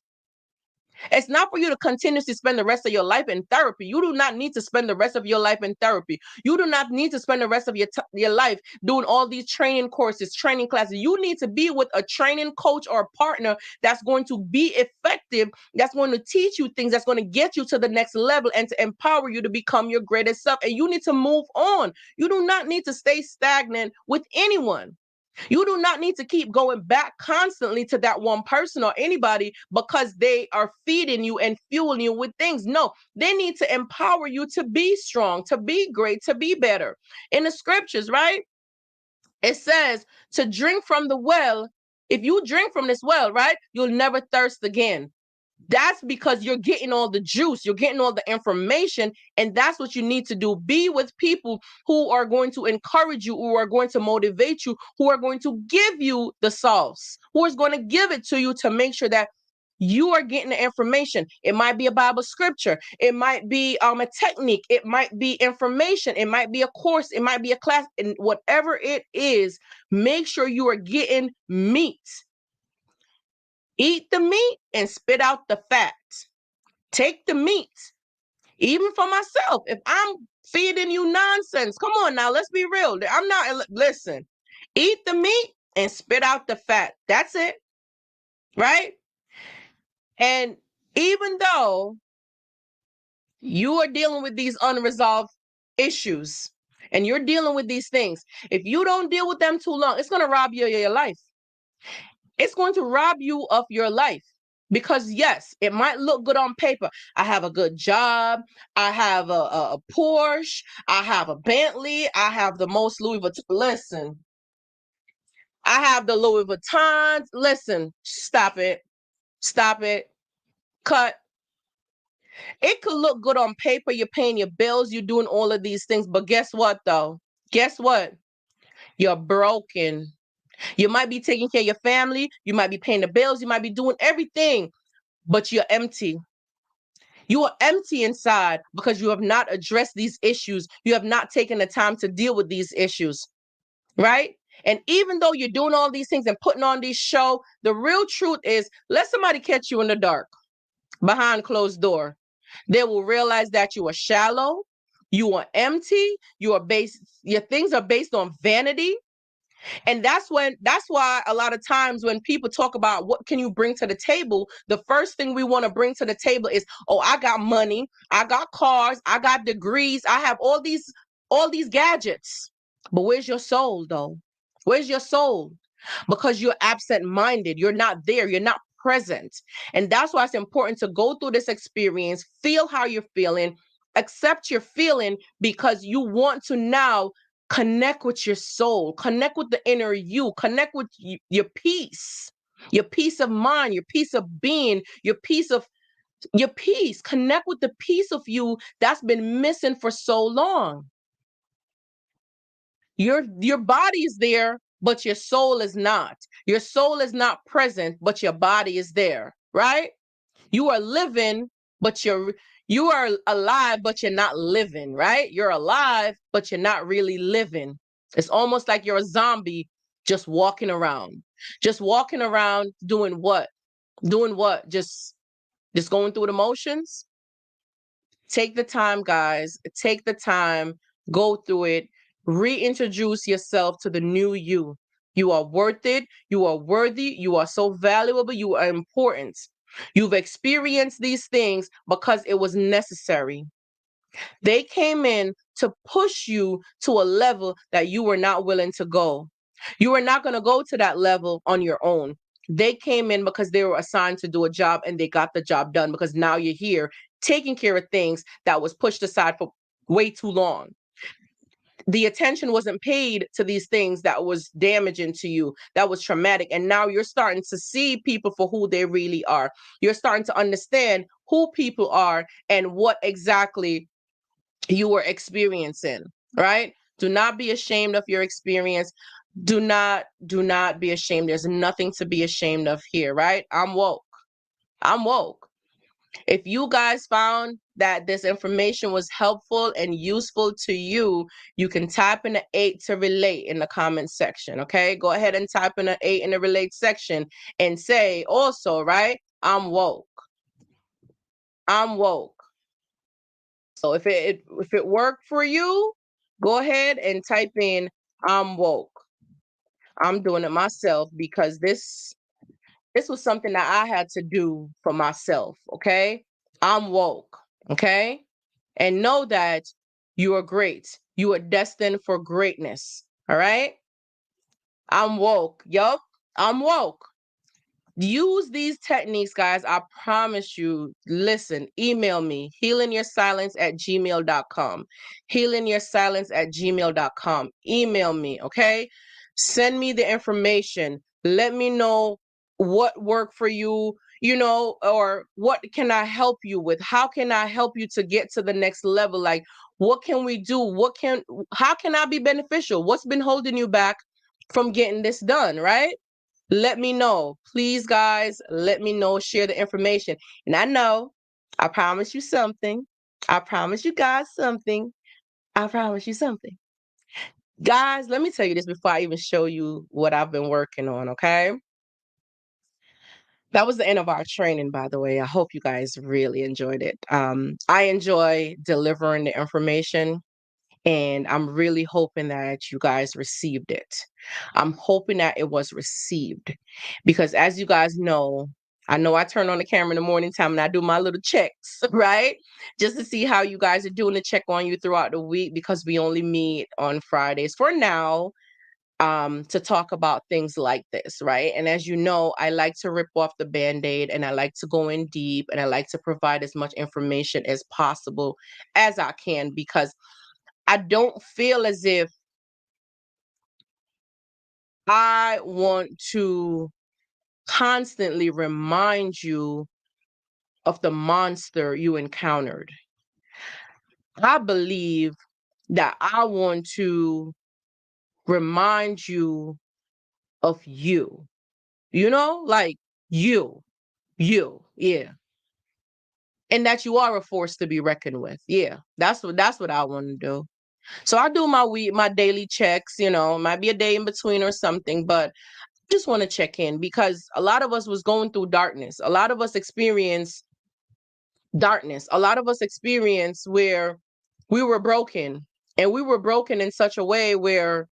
It's not for you to continuously spend the rest of your life in therapy. You do not need to spend the rest of your life in therapy. You do not need to spend the rest of your life doing all these training courses, training classes. You need to be with a training coach or a partner that's going to be effective, that's going to teach you things, that's going to get you to the next level and to empower you to become your greatest self. And you need to move on. You do not need to stay stagnant with anyone. You do not need to keep going back constantly to that one person or anybody because they are feeding you and fueling you with things. No, they need to empower you to be strong, to be great, to be better. In the scriptures, right? It says to drink from the well. If you drink from this well, right, you'll never thirst again. That's because you're getting all the juice, you're getting all the information, and that's what you need to do. Be with people who are going to encourage you, who are going to motivate you, who are going to give you the sauce, who is going to give it to you to make sure that you are getting the information. It might be a Bible scripture, it might be a technique, it might be information, it might be a course, it might be a class, and whatever it is, make sure you are getting meat. Eat the meat and spit out the fat. Take the meat. Even for myself, if I'm feeding you nonsense, come on now, let's be real. I'm not, listen, eat the meat and spit out the fat. That's it. Right? And even though you are dealing with these unresolved issues and you're dealing with these things, if you don't deal with them too long, it's going to rob you of your life. It's going to rob you of your life. Because yes, it might look good on paper. I have a good job. I have a Porsche. I have a Bentley. I have the most Louis Vuitton. Listen, I have the Louis Vuittons. Listen, stop it. Stop it. Cut. It could look good on paper. You're paying your bills. You're doing all of these things. But guess what, though? Guess what? You're broken. You might be taking care of your family. You might be paying the bills. You might be doing everything, but you're empty. You are empty inside because you have not addressed these issues. You have not taken the time to deal with these issues, right? And even though you're doing all these things and putting on these show, the real truth is let somebody catch you in the dark behind closed door. They will realize that you are shallow, you are empty, your things are based on vanity. And that's why a lot of times when people talk about what can you bring to the table, the first thing we want to bring to the table is, oh, I got money, I got cars, I got degrees, I have all these gadgets. But where's your soul though? Where's your soul? Because you're absent-minded, you're not there, you're not present. And that's why it's important to go through this experience, feel how you're feeling, accept your feeling, because you want to now connect with your soul, connect with the inner you, connect with your peace of mind, your peace of being, your peace, connect with the piece of you that's been missing for so long. Your body is there, but your soul is not. Your soul is not present, but your body is there, right? You are living, but you are alive, but you're not living, right? You're alive, but you're not really living. It's almost like you're a zombie just walking around. Just walking around doing what? Doing what? Just going through the motions? Take the time, guys. Take the time, go through it, reintroduce yourself to the new you. You are worth it. You are worthy. You are so valuable. You are important. You've experienced these things because it was necessary. They came in to push you to a level that you were not willing to go. You were not going to go to that level on your own. They came in because they were assigned to do a job and they got the job done because now you're here taking care of things that was pushed aside for way too long. The attention wasn't paid to these things that was damaging to you, that was traumatic. And now you're starting to see people for who they really are. You're starting to understand who people are and what exactly you were experiencing, right? Do not be ashamed of your experience. Do not be ashamed. There's nothing to be ashamed of here, right? I'm woke. I'm woke. If you guys found that this information was helpful and useful to you, you can type in an 8 to relate in the comment section, okay? Go ahead and type in an 8 in the relate section and say also, right? I'm woke. I'm woke. So if it worked for you, go ahead and type in I'm woke. I'm doing it myself because this was something that I had to do for myself, okay? I'm woke, okay? And know that you are great. You are destined for greatness, all right? I'm woke. Yup, I'm woke. Use these techniques, guys. I promise you. Listen, email me, healingyoursilence@gmail.com. Healingyoursilence@gmail.com. Email me, okay? Send me the information. Let me know what worked for you, or what can I help you with? How can I help you to get to the next level? Like, what can we do? How can I be beneficial? What's been holding you back from getting this done, right? Let me know. Please, guys, let me know. Share the information. And I promise you something. I promise you guys something. I promise you something. Guys, let me tell you this before I even show you what I've been working on, okay? That was the end of our training, by the way. I hope you guys really enjoyed it. I enjoy delivering the information. And I'm really hoping that you guys received it. I'm hoping that it was received because, as you guys know, I know I turn on the camera in the morning time and I do my little checks, right? Just to see how you guys are doing, to check on you throughout the week because we only meet on Fridays for now, to talk about things like this, right? And as you know, I like to rip off the band-aid and I like to go in deep and I like to provide as much information as possible as I can because I don't feel as if I want to constantly remind you of the monster you encountered. I believe that I want to remind you of you, like yeah. And that you are a force to be reckoned with. Yeah. That's what I want to do. So I do my daily checks, it might be a day in between or something, but just want to check in because a lot of us was going through darkness. A lot of us experience darkness. A lot of us experience where we were broken, and we were broken in such a way where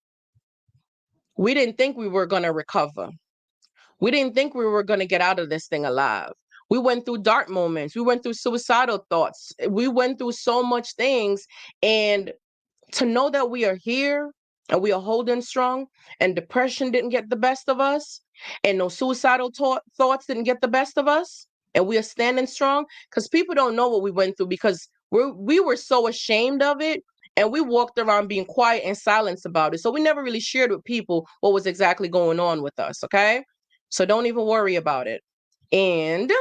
we didn't think we were going to recover. We didn't think we were going to get out of this thing alive. We went through dark moments. We went through suicidal thoughts. We went through so much things, and to know that we are here and we are holding strong, and depression didn't get the best of us, and no suicidal thoughts didn't get the best of us, and we are standing strong because people don't know what we went through because we were so ashamed of it, and we walked around being quiet and silent about it. So we never really shared with people what was exactly going on with us. Okay, so don't even worry about it. And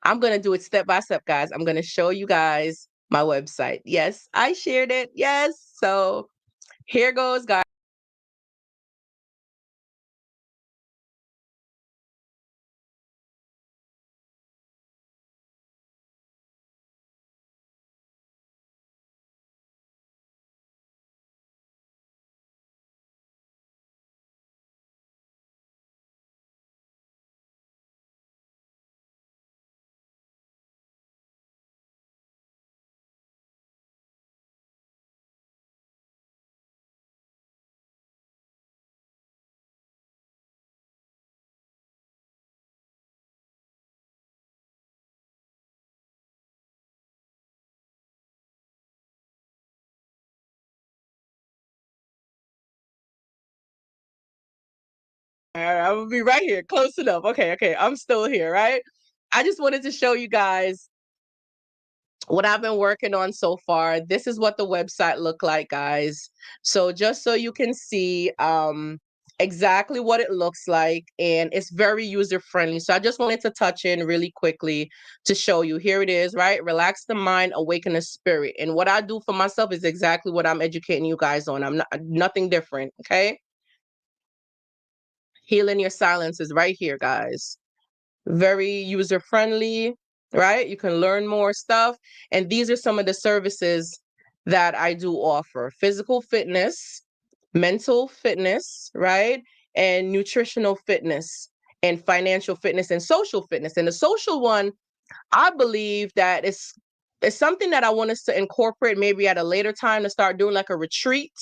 I'm going to do it step by step, guys. I'm going to show you guys my website. Yes, I shared it. Yes. So here goes, guys. All right, I'm gonna be right here, close enough. Okay, okay. I'm still here, right? I just wanted to show you guys what I've been working on so far. This is what the website look like, guys. So just so you can see exactly what it looks like, and it's very user friendly. So I just wanted to touch in really quickly to show you. Here it is, right? Relax the mind, awaken the spirit. And what I do for myself is exactly what I'm educating you guys on. I'm not nothing different, okay? Healing your silence is right here, guys. Very user friendly, right? You can learn more stuff. And these are some of the services that I do offer: physical fitness, mental fitness, right? And nutritional fitness, and financial fitness, and social fitness. And the social one I believe that it's something that I want us to incorporate maybe at a later time, to start doing like a retreat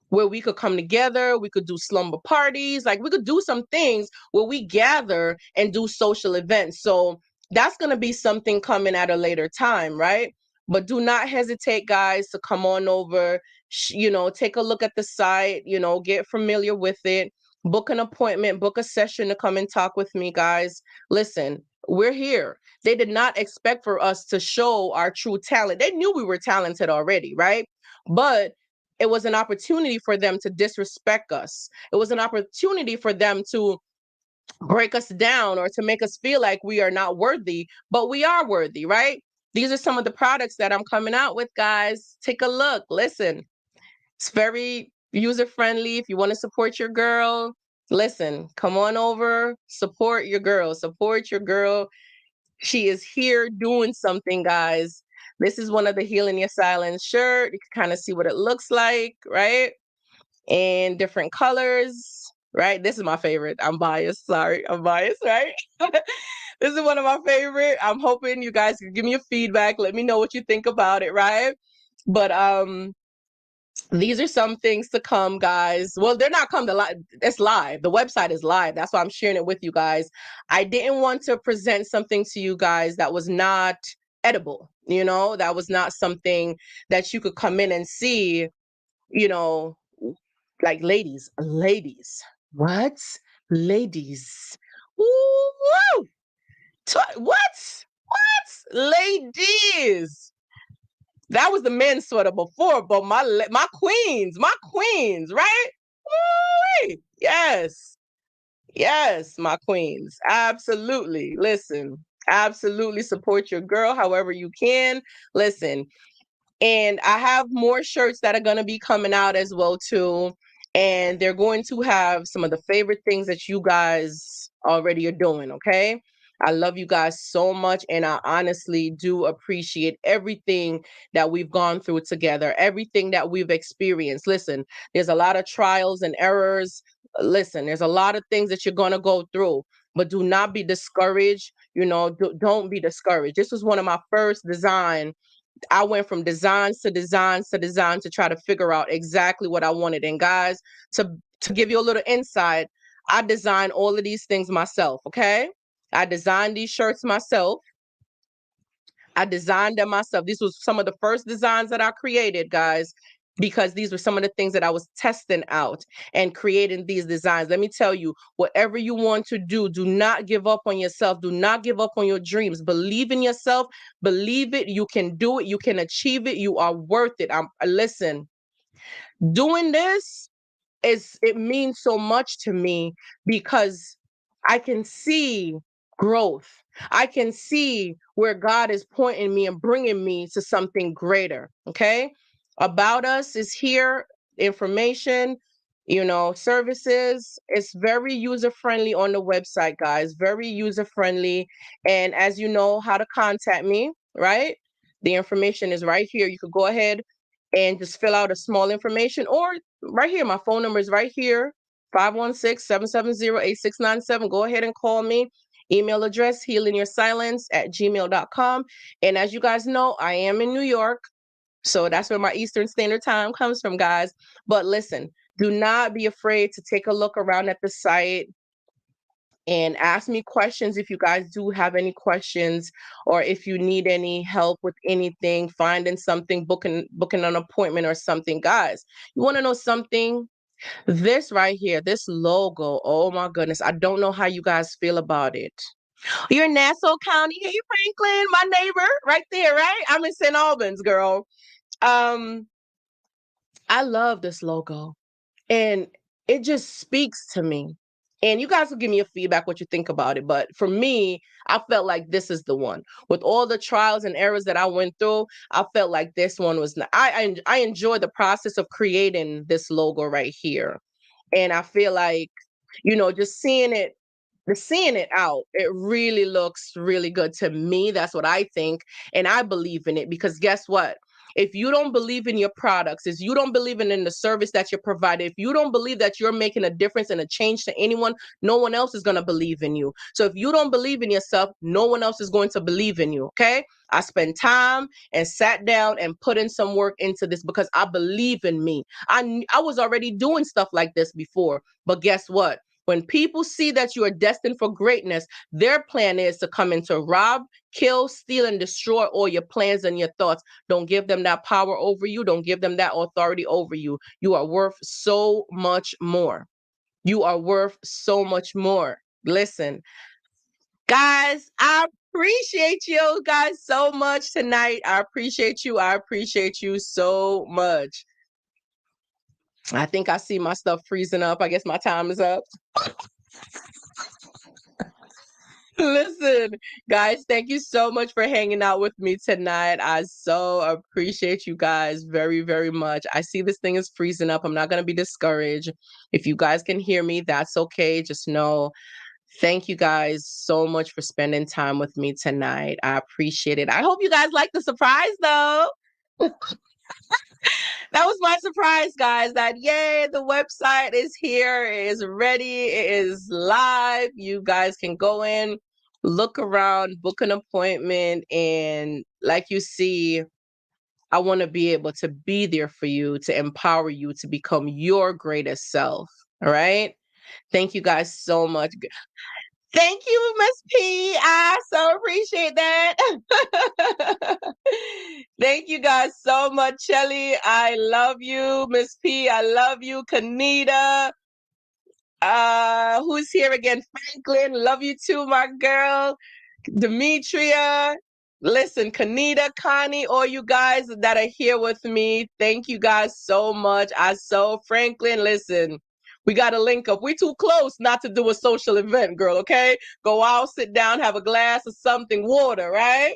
where we could come together, we could do slumber parties, like we could do some things where we gather and do social events. So that's going to be something coming at a later time, right? But do not hesitate, guys, to come on over, take a look at the site, get familiar with it, book an appointment, book a session to come and talk with me, guys. Listen, we're here. They did not expect for us to show our true talent. They knew we were talented already, right? But it was an opportunity for them to disrespect us. It was an opportunity for them to break us down or to make us feel like we are not worthy, but we are worthy, right? These are some of the products that I'm coming out with, guys. Take a look. Listen, it's very user friendly. If you want to support your girl, listen, come on over, support your girl, support your girl. She is here doing something, guys. This is one of the Healing Your Silence shirt. You can kind of see what it looks like, right? And different colors, right? This is my favorite. I'm biased. Sorry, I'm biased, right? This is one of my favorite. I'm hoping you guys can give me your feedback. Let me know what you think about it, right? But these are some things to come, guys. Well, they're not come to live. It's live. The website is live. That's why I'm sharing it with you guys. I didn't want to present something to you guys that was not edible, that was not something that you could come in and see, you know, like ladies, what? Ladies. Woo! What? Ladies. That was the men's sweater before, but my queens, right? Woo! Yes. Yes, my queens. Absolutely. Listen, absolutely support your girl however you can. Listen, and I have more shirts that are going to be coming out as well too. And they're going to have some of the favorite things that you guys already are doing, okay? I love you guys so much, and I honestly do appreciate everything that we've gone through together, everything that we've experienced. Listen, there's a lot of trials and errors. Listen, there's a lot of things that you're going to go through, but do not be discouraged. Don't be discouraged. This was one of my first design. I went from designs to designs to design to try to figure out exactly what I wanted. And guys, to give you a little insight, I designed all of these things myself, okay? I designed these shirts myself. I designed them myself. These was some of the first designs that I created, guys, because these were some of the things that I was testing out and creating these designs. Let me tell you, whatever you want to do not give up on yourself. Do not give up on your dreams. Believe in yourself. Believe it. You can do it. You can achieve it. You are worth it. Listen, doing this it means so much to me because I can see growth. I can see where God is pointing me and bringing me to something greater. Okay. About Us is here, information, services. It's very user friendly on the website, guys. Very user friendly. And as you know, how to contact me, right? The information is right here. You could go ahead and just fill out a small information, or right here, my phone number is right here, 516-770-8697. Go ahead and call me. Email address, healingyoursilence@gmail.com. And as you guys know, I am in New York. So that's where my Eastern Standard Time comes from, guys. But listen, do not be afraid to take a look around at the site and ask me questions if you guys do have any questions, or if you need any help with anything, finding something, booking an appointment or something. Guys, you want to know something? This right here, this logo, oh my goodness, I don't know how you guys feel about it. You're in Nassau County. Hey, Franklin, my neighbor right there, right? I'm in St. Albans, girl. um I love this logo, and it just speaks to me. And you guys will give me a feedback what you think about it. But for me, I felt like this is the one. With all the trials and errors that I went through, I felt like this one was not. I enjoyed the process of creating this logo right here. And I feel like, just seeing it out, it really looks really good to me. That's what I think. And I believe in it because guess what? If you don't believe in your products, if you don't believe in the service that you're providing, if you don't believe that you're making a difference and a change to anyone, no one else is going to believe in you. So if you don't believe in yourself, no one else is going to believe in you. Okay. I spent time and sat down and put in some work into this because I believe in me. I was already doing stuff like this before, but guess what? When people see that you are destined for greatness, their plan is to come in to rob, kill, steal, and destroy all your plans and your thoughts. Don't give them that power over you. Don't give them that authority over you. You are worth so much more. You are worth so much more. Listen, guys, I appreciate you guys so much tonight. I appreciate you. I appreciate you so much. I think I see my stuff freezing up. I guess my time is up. Listen, guys, thank you so much for hanging out with me tonight. I so appreciate you guys very, very much. I see this thing is freezing up. I'm not going to be discouraged. If you guys can hear me, that's okay. Just know, thank you guys so much for spending time with me tonight. I appreciate it. I hope you guys like the surprise, though. That was my surprise, guys. That yay, the website is here, it is ready, it is live. You guys can go in, look around, book an appointment, and like you see, I want to be able to be there for you, to empower you to become your greatest self. All right. Thank you guys so much. Thank you, Miss P. I so appreciate that. Thank you guys so much, Shelly. I love you, Miss P. I love you, Kanita. Who's here again? Franklin. Love you too, my girl. Demetria. Listen, Kanita, Connie, all you guys that are here with me, thank you guys so much. Franklin, listen, we got to link up. We too close not to do a social event, girl, okay? Go out, sit down, have a glass of something, water, right?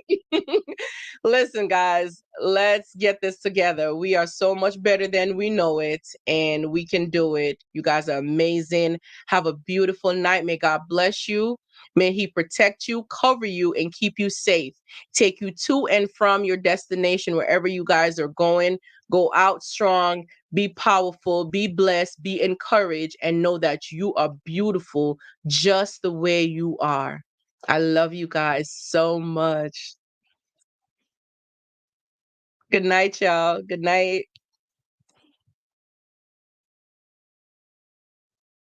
Listen, guys, let's get this together. We are so much better than we know it, and we can do it. You guys are amazing. Have a beautiful night. May God bless you. May He protect you, cover you, and keep you safe. Take you to and from your destination, wherever you guys are going. Go out strong, be powerful, be blessed, be encouraged, and know that you are beautiful just the way you are. I love you guys so much. Good night, y'all. Good night.